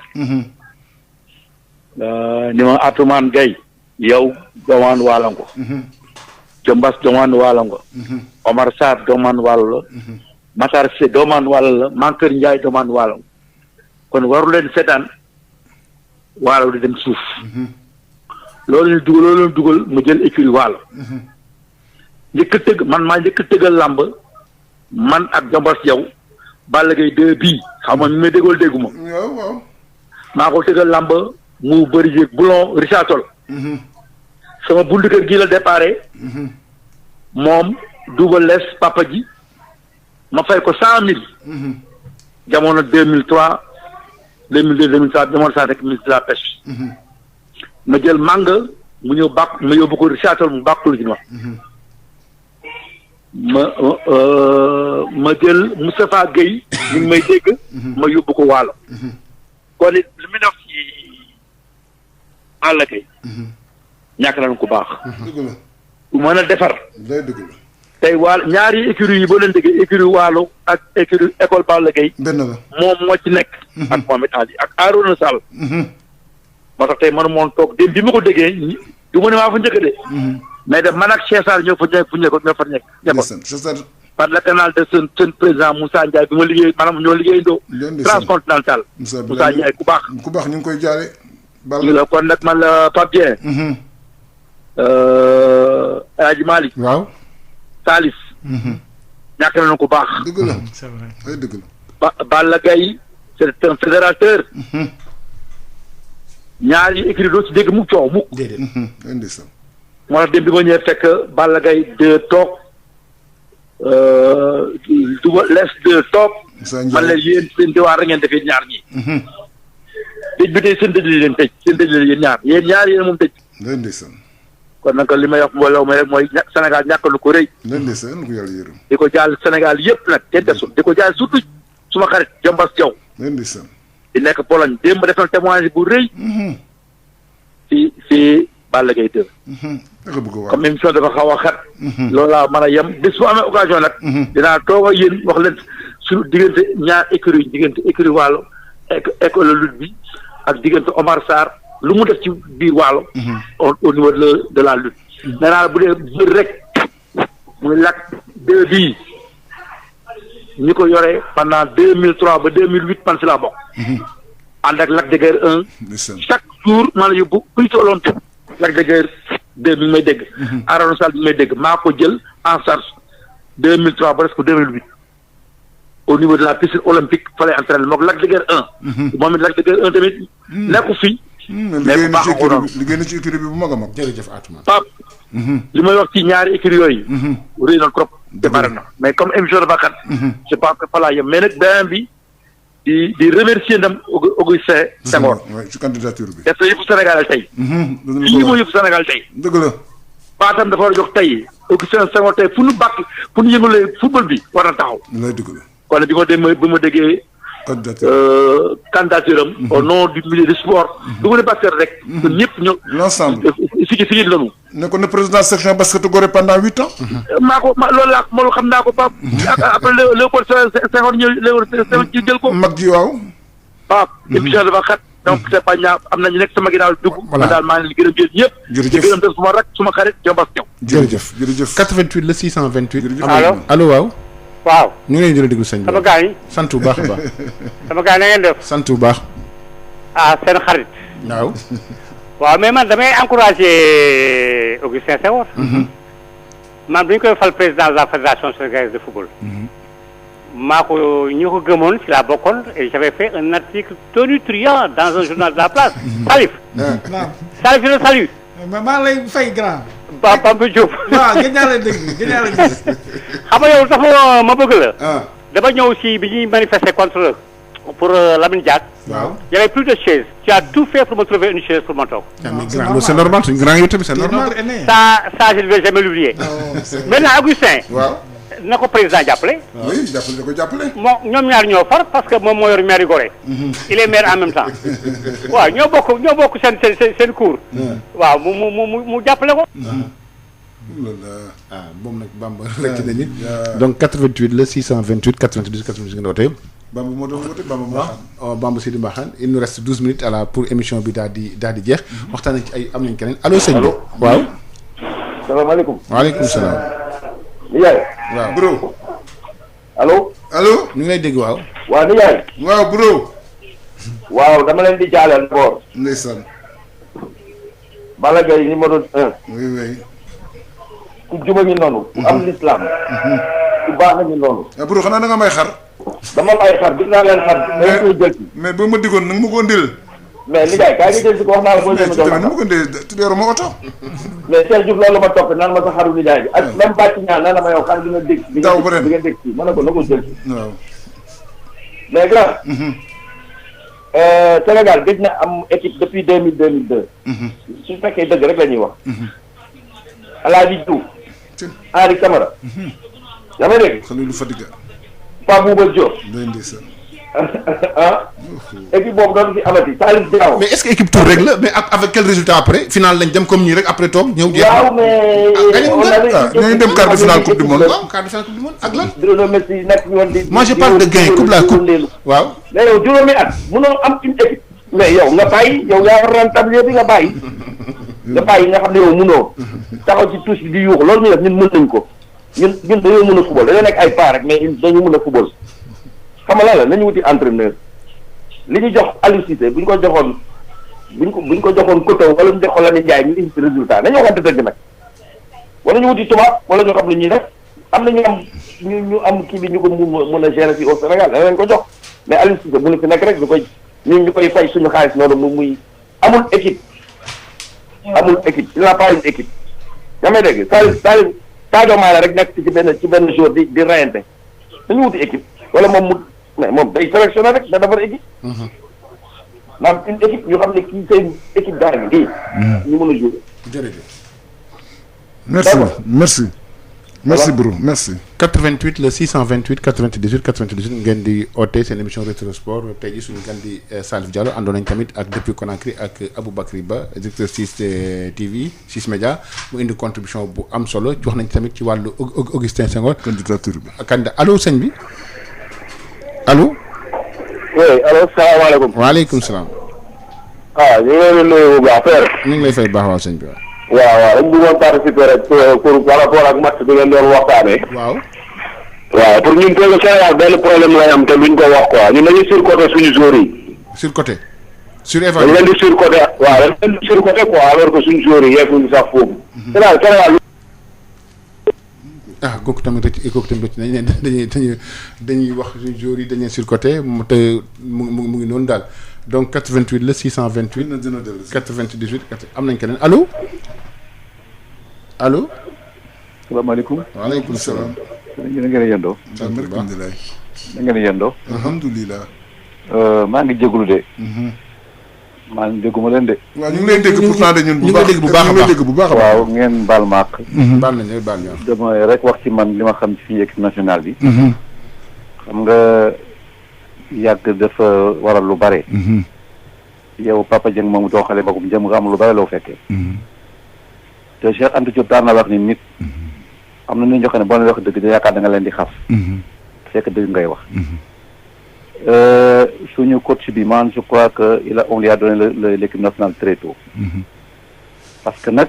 ni ma Atoumane Gueye. yow doomaan waalango. Jombos doomaan waalango. Omar Sarr doomaan waalo la. Matar Cissé doomaan waalo la Mankeur Ndiaye doomaan waalango. kon waru leen seetaan waalo di dem suuf. loolu ñu dugal mu jël écurie Waalo. njëkk a tëgg man maa njëkk a tëggal làmb man ak Jombos Diaw Balla Gaye 2 bii xam nga ñu may déggool dégguma waaw. maa ko tëgal làmb mu bëri yéeg boulon Richard Toll sama buntu kër gii la déparé moom Double Less papa ji ma fay ko 100 000 jamono 2003 2002 2003 jamono saa nekk ministre de la pêche ma jël manga mu ñëw bàq ma yóbbu ko Richard Toll mu bàqul ci ma jël Moustapha Gueye ñu ngi may dégg ma yóbbu ko waalo kon it li mu def ci Balla Gaye ñàkk nañu ko baax dëgg la ku mën a defar day dëgg la tey waalo ñaari écurie yi boo leen déggee écurie waalo ak écurie école Balla Gaye benn la moom moo ci nekk ak Mohamed Ali ak Arouna Sall moo tax tey mënu moon toog dem bi ma ko déggee du ma ne maa fa njëkk de mais de man ak Cheikh Sarr ñoo fa nekk par le canal de seen président Moussa Ndiaye bi ma liggéey maanaam ñoo liggéeyandoo transcontinental Moussa Ndiaye ku baax ñu ngi koy jaare la kon nag man la Pape Dieng El Hadj Malick waaw Salif ñàkk nañu ku baax dëgg la c'est vrai ay dëgg la Balla Gaye c'est un fédérateur ñaari écrit doo ci dégg mukk coow mukk moo tax dem bi ma ñëwee fekk Balla Gaye 2 toog Double Less 2 toog man leen yéen seen diwaan rek ngeen defee ñaar ñi tëj bi tey seen dëj li leen tëj seen dëj li yéen ñaar yéen moom tëj kon nag li may wax mbooloo mi rek mooy Sénégal ñàkk lu ko rëy di ko jaal Sénégal yëpp nag kenn desul di ko jaal surtout suma xarit Jombas Diaw di nekk Pologne démb def na témoignage bu rëy ci Balla Gaye 2 comme émission dafa xaw a xat loolu laa mën a yem bés bu amee occasion nag dinaa toog ak yéen wax leen suñu diggante ñaar écurie diggante écurie Waalo école lutte bi ak diggante Omar Sarr lu mu def ci biir Waalo au niveau de la lutte nee naa bu dee bër rek muy Lac 2 bii ñi ko yoree pendant 2003 ba 2008 man si laa bokk ànd ak Lac de Guiers 1 chaque jour maa la yóbbu kuy tolloon Lac de Guiers 2 bi may dégg Arouna Sall bi may dégg maa ko jël en charge 2003 ba presque 2008 au niveau de la piscine olympique fa lay entraîné moom Lac de Guiers 1 moom it Lac de Guiers 1 tamit nekku fi mais bu baax ko noonu liggéey na ci écurie bi bu mag a mag jërëjëf Atoumane Pape li may wax ci ñaari écurie yooyu rëy na trop te bare na mais comme émission dafa xat je pense que fa laa yem mais nag beneen bi di remercier ndam Augustin Senghor ci candidature bi def na yëpp Sénégal tey lii moo yëpp Sénégal tey dëgg la baatam dafa war a jox tey Augustin Senghor tey fu nu bàkk fu nu yëngalee football bi war na taxaw lay dëgg la kon bi ma déggee candidature am au nom du milieu du sport du ma ne basket rek ñun ñëpp ñëw l'ensemble sigil lañu nekkoon na président section basket Gorée pendant 8 ans loolu laa loolu xam naa ko Pape après Léopold Senghor ñëw jël ko mag ji waaw Pape émission dafa xat donc c'est pas ñaa am na ñu nekk sama ginnaaw dugg ma daal maa ngi gërëm yéen ñëpp di gërëm def suma rak suma xarit Jombas Diaw jërëjëf 88 la 628 allo waaw waaw ñu ngi leen di déglu sëñ bi sama gars yi sant bu baax a baax sama gars yi na ngeen def sant bu baax seen xarit waaw mais man damay encouragé Augustin Senghor man bu ñu koy fal président de la fédération sénégalaise de football maa ko ñi ko gëmoon ci laa bokkoon et j'avais fait un article tonitruant dans un journal de la place Salif Salif je le salue maa ngi lay fay grand Bamba Diop waaw gën naa la dégg gën naa la gis xam nga yow tax ma bëgg la dama ñëw si bi ñuy manifester contre pour Lamine Diack waaw y avait plus de chaises tu as tout fait pour me trouver une chaise pour ma toog c'est normal suñu grand yow tamit c'est normal ça je ne vais jamais l'oublier maintenant Augustin waaw na ko président jàppale oui jàppale da ko jàppale moom ñoom ñaar ñoo far parce que moom moo yor maire Gorée il est maire en même temps waaw ñoo bokk seen cour waaw mu jàppale ko moom nag Bamba rek nañu donc 88 la 628 98 98 ngeen woote Bamba moo doon woote Bamba Mbaxane Bamba Sidi Mbaxane il nous reste 12 minutes pour émission bi daal di jeex waxtaan nañ ci ay am nañ keneen allo sëñ bi waaw salaamaaleykum waaleykum salaam nijaay waaw bro allo ñu ngi lay dégg waaw nijaay waaw bro waaw dama leen di jaaleel boor ndeysaan Balla Gaye numéro 1 oui ku juba ngi noonu ku am l'islam ku baax a ngi noonu bro xanaa da nga may xar dama am ay xar gis naa leen xar. mais koy jël ci. mais boo ma diggoon nag ma ko ndil. mais nijaay kaay nga jël si ko wax naa la boo mais jël tamit ma ko ndil tuddee ma oto. mais Cheikh Diouf loolu ma topp naan ma sa xaru nijaay bi ak même bàcc ñaan nee na ma yow xar bi nga dégg. daaw ba ren bi nga dégg ci mën na ko na ko jël ci. waaw. mais grand. Sénégal gëj na am équipe depuis 2002. su fekkee dëgg rek la ñuy wax. Alaaji Diouf. Henri Camara. yaa may dégg. Khalilou Fadiga. Pape Bouba Diop. day ndeysaan. ah. équipe boobu doon fi amati Salif Diao. mais est-ce que équipe tour rek la mais avec quel résultat après final lañ dem comme nii rek après toog ñëw. jeex waaw mais. ñooñu dem quart de finale coupe du monde. waaw quart de finale coupe du monde ak lan. Lionel Messi nekk yoon di. moi je parle de gain coupe la coupe. waaw. mais yow juróomi at mënoo am une équipe. mais yow nga bàyyi yow yaa war rentabilité bi nga bàyyi. nga bàyyi nga xam ne yow mënoo. taxaw ci touche bi di yuuxu loolu ñu def ñun mën nañ ko. ñun dañoo mën a football dañoo nekk ay pas rek mais dañu mën a football. xam nga lan la nañu wuti entraîneur li ñu jox Aliou Cissé bu ñu ko joxoon bu ñu ko joxoon Koto wala ñu jox ko Lamine Ndiaye ñu indi ci résultat nañu waxante dëgg nag wala ñu wuti tubaab wala ñu xam lu ñuy def am na ñu am kii bi ñu ko mën a gérer fii au Sénégal da leen ko jox mais Aliou Cissé bu ñu fi nekk rek ñu koy fay suñu xaalis noonu muy amul équipe il n'a pas une équipe yaa may dégg Sadio Mané rek nekk ci benn jour di reyante dañu wuti équipe wala moom day sélectionné rek da defar équipe. naam une équipe ñu xam ne kii seen équipe daal bi kii. ñu mën a jouer. jërëjëf. merci bro merci. 88 le 628 98 98 ngeen di oote seen émission Rétro Sport tey jii suñu gan di Salif Diallo àndoon nañ tamit ak depuis Conakry ak Aboubacry Ba directeur 6 TV 6 Média mu indi contribution bu am solo wax nañ tamit ci wàllu Augustin Senghor. candidature bi. candidat allo sëñ bi allo. oui allo salaamaaleykum. waaleykum salaam. ñu ngi leen di nuyu bu baax père. ñu ngi lay fay baax waaw sëñ bi waaw. waaw dañ bëggoon participer rek pour par rapport ak match bi ngeen doon waxtaanee. waaw pour ñun tey Sénégal benn problème lay am te luñ ko wax quoi ñun dañuy surcoté suñu joueurs yi. surcoté. dañ surévalué leen di surcoté waaw dañ leen di surcoté quoi alors que suñu joueurs yi yeefuñu sax foofu. Sénégal. kooku tamit rëcc dañuy wax suñu joueurs yi dañ leen surcoté te mu ngi noonu daal donc 88 la 628. 98 am nañ keneen allo. allo. salaamaaleykum. waaleykum salaam. ñu ngeen a yendoo. alhamdulilah. na ngeen a yendoo. alhamdulilah. maa ngi jégalu de. maa ngi dégguma leen de. waaw ñu ngi lay dégg pourtant de ñun bu baax dégg bu baax a baax bu baax a baax. waaw ngeen baal ma àq. baal nañu baal ñu dama rek wax ci man li ma xam ci fii équipe nationale bi. xam nga yàgg dafa waral lu bare. yow Papa Dieng moomu doo xale bagum jëm nga am lu bare loo fekkee. te Cheikh Anta Diop daan na wax ni nit. am na ñu joxe ne boo leen wax dëgg da yaakaar da nga leen di xas. fekk dëgg ngay wax. suñu coach bi man je crois que on lui a donné l'équipe nationale très tôt. parce que nag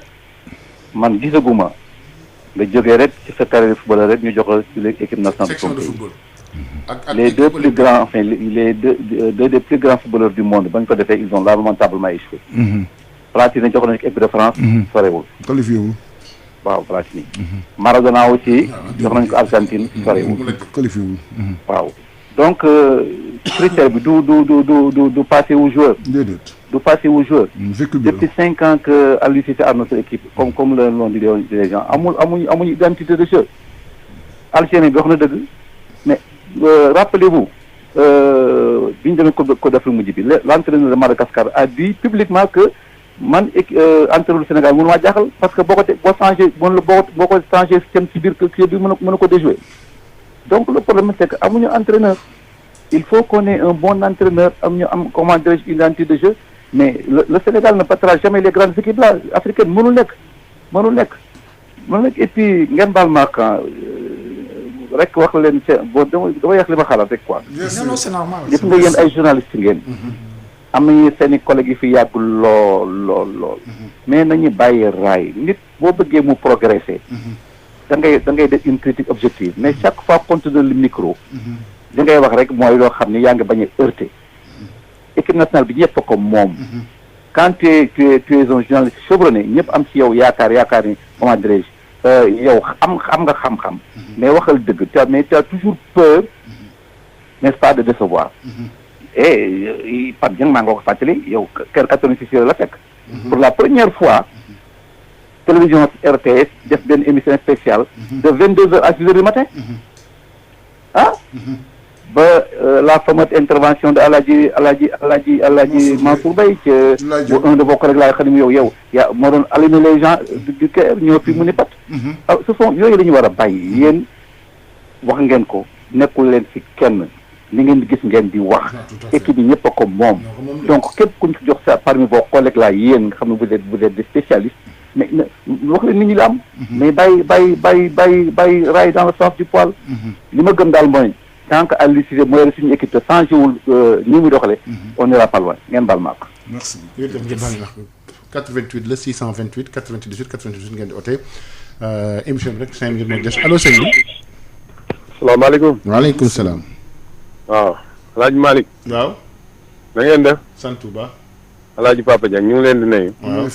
man gisaguma nga jógee rek ci sa carrière footballeur rek ñu jox ci l'équipe nationale de son pays. Les deux plus grands, enfin les deux des plus grands footballeurs du monde bañ ko defee ils ont lamentablement échoué. Platini jox nañu ko équipe de France. sorewul. qualifié wul. waaw Platini. Maradona aussi jox nañu ko Argentine sorewul. qualifié wul. waaw donc critère bi du passé wu joueur. déedéet. du passé wu joueur. depuis 5 ans que Aliou Cissé a notre équipe comme l'ont dit les gens amuñu identité de jeu. Algérie bi wax na dëgg mais rappelez-vous bi ñu demee Coupe d'Afrique mujj bi l'entraîneur de Madagascar a dit publiquement que man entraîneur du Sénégal mënu maa jaaxal parce que boo ko changé système ci biir kii bi mën ko déjouer. Donc le problème c'est que amuñu entraîneur. Il faut qu'on ait un bon entraîneur am comment dirais-je une identité de jeu mais le Sénégal ne battra jamais les grandes équipes là africaines mënul nekk et puis ngeen baal ma rek wax leen dama yàq li ma xalaat rek quoi. non c'est normal. gis nga yéen ay journalistes ngeen. am nañu seen i collègues yi fi yàgg lool. mais nañu bàyyi raay nit boo bëggee mu progresser. da ngay def une critique objective mais chaque fois qu'on te donne le micro. li ngay wax rek mooy loo xam ni yaa ngi bañ a heurter. équipe nationale bi ñëpp ko moom. quand tu es un journaliste chevronné ñëpp am ci yow yaakaar ni comment dirais-je yow xam nga xam-xam. mais waxal dëgg mais tu as toujours peur n'est-ce pas, de décevoir. Et Pape Dieng maa ngi ko fàttali yow kër 86 la fekk. Pour la première fois télévision RTS def benn émission spéciale de 22h à 6h du matin. Ba la fameuse intervention de Alaaji Mansour Mbaye que un de vos collègues laa xam ne yow yaa moo doon allumer les gens du cœur ñoo fi mu ni pat. Ce sont yooyu la ñu war a bàyyi yéen wax ngeen ko nekkul leen fi kenn li ngeen di gis ngeen di wax équipe bi ñëpp a ko moom donc képp ku ñu jox sa parmi vos collègues là yéen nga xam ne vous êtes des spécialistes mais wax leen nit ñi la am. mais bàyyi raay dans le sens du poil. li ma gëm daal mooy tant que Aliou Cissé mooy suñu équipe te changé wul ni muy doxalee. on n'ira pas loin ngeen baal ma ko. merci. 88 la 628 98 98 ngeen di oote émission bi rek 5 minutes moo des allo sëñ bi. salaamaaleykum. waaleykum salaam. waaw El Hadj Malick. waaw. na ngeen def. sant bu baax. El Hadj Papa Dieng ñu ngi leen di nuyu. waaw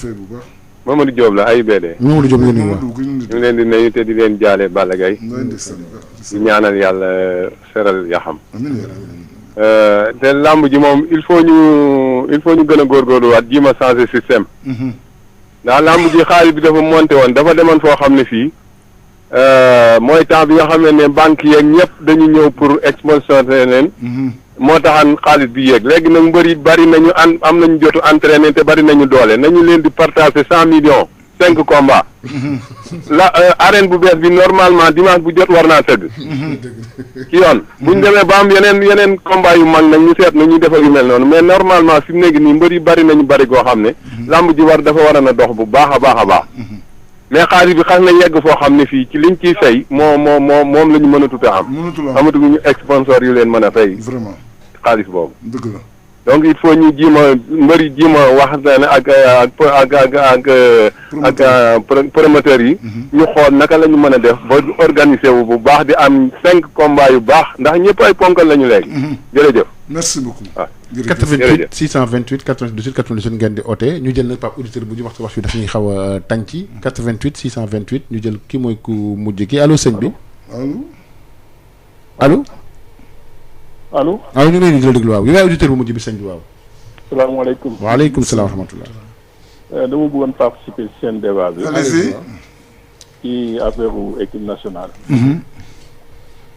Mamadou Diop la AIBD. Mamadou Diop ngeen nuyu waaw. ñu ngi leen di nuyu te di leen jaale Balla Gaye. di ñaanal yàlla seral yaxam. te làmb ji moom il faut ñu gën a góorgóorluwaat ji ma changer système. ndax làmb ji xaalis bi dafa monté woon dafa demoon foo xam ne fii mooy temps bi nga xam ne banque yeeg ñëpp dañu ñëw pour exposer leen. moo taxan xaalis bi yéeg léegi nag mbër yi bari nañu am nañu jotu entraîné te bari nañu doole nañu leen di partager 100 millions 5 combats. la arène bu bees bi normalement dimanche bu jot war naa tëgg. ci yoon buñ demee ba am yeneen combat yu mag nag ñu seet na ñuy defal yu mel noonu mais normalement fi mu nekk nii mbër yi bari nañu bari goo xam ne. lamb ji dafa war a dox bu baax a baax a baax. mais xaalis bi xas na yegg foo xam ne fii ci liñ ciy fay moom la ñu mën a tuute am. amatuñu sponsor yu leen mën a fay. vraiment xaalis boobu. dëgg la. donc il faut ñu mbëri wax ak promoteurs yi. ñu xool naka la ñu mën a def ba organiser wu bu baax di am 5 combats yu baax ndax ñëpp ay ponkal la ñu léegi. jërëjëf. merci beaucoup. waaw 88 628 98 98 ngeen di oote ñu jël nag Pape auditeur bu ñu wax bi daf ñuy xaw a tànci 88 628 ñu jël ki mooy ku mujj ki allo sëñ bi. allo. allo ñu ngi leen di déglu waaw yow yaay auditeur bu mujj bi sëñ bi waaw. salaamaaleykum. waaleykum salaam wa rahmatulah. dama bëggoon participer ci seen débat bi. allez-y. ci affaire équipe nationale.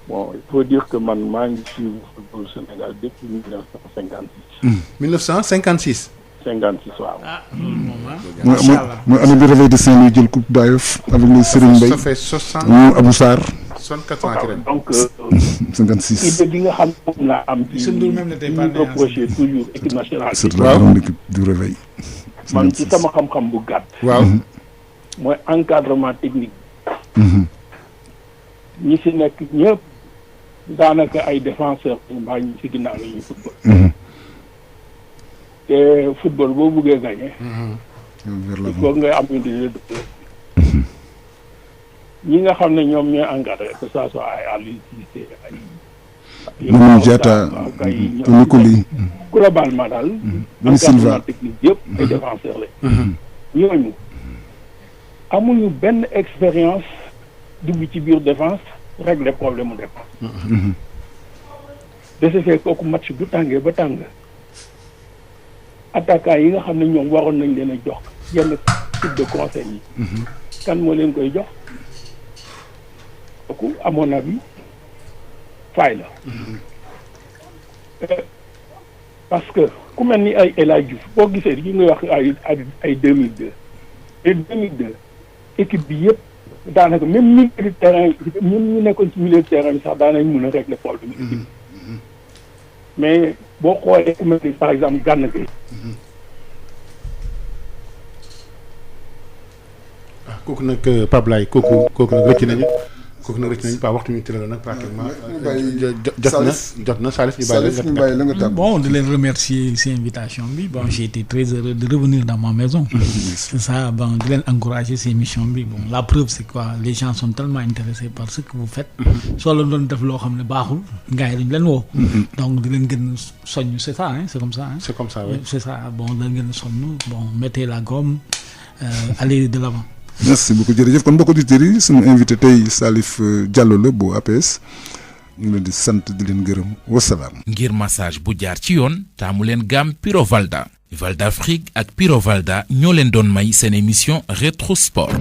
Bon, il faut dire que man maa ngi suivre football Sénégal depuis 1956. 1956. 56 waaw. mooy année bi réveil de Saint-Louis jël coupe d'AOF avec les Serigne Mbaye. ça fait 60 Abou Sarr. 64 ans ci ren. donc 56. idée bi nga xam moom laa am ci ñu reproché toujours équipe nationale. c'est la grande équipe du réveil. man ci sama xam-xam bu gàtt. waaw mooy encadrement technique. ñi si nekk ñëpp daanaka ay défenseurs mbaa ñi si ginnaaw la ñuy football. te football boo buggee gagné. il faut nga am une idée de ñi nga xam ne ñoom ñooy encadré que ça soit ay Aliou Cissé ay. Mamadou Diatta Tony Coly. globalement daal. encadrement technique yëpp ay défenseurs la. ñooñu amuñu benn expérience dugg ci biir défense régler problème mu défense. de ce fait kooku match bu tàngee ba tàng attaquant yi nga xam ne ñoom waroon nañ leen a jox yenn type de conseil yi. kan moo leen koy jox kooku à mon avis faay la. parce que ku mel ni ay El Hadj Diouf boo gisee yi ngay wax ay 2002 et 2002 équipe bi yëpp daanaka même milieu de terrain même ñu nekkoon ci milieu de terrain bi sax daanañ mën a régler problème équipe mais boo xoolee ku mel ni par exemple Gana Gueye. kooku nag Pape Laye kooku nag rëcc nañu pas waxtu ñu tëral nag pratiquement. jot na Salif ñu bàyyi la nga tàgg. Bon, de les remercier ci invitation bi bon j'ai été très heureux de revenir dans ma maison. C'est ça bon di leen encourager ci émission bi bon la preuve c'est quoi les gens sont tellement intéressés par ce que vous faites. soo leen doon def loo xam ne baaxul gars yi dañu leen woo. donc di leen gën a soññ c'est ça hein c'est comme ça hein. C'est comme ça oui. C'est ça bon di leen gën a soññ bon mettez la gomme allez de l'avant. merci beaucoup jërëjëf kon mbokk auditeurs yi suñu invité tey Salif Diallo la bu APS ñu ngi leen di sant di leen gërëm wasalaam. ngir massage bu jaar ci yoon taamu leen gamme Piro Valda. Val d'Afrique ak Piro Valda ñoo leen doon may seen émission Rétro Sport.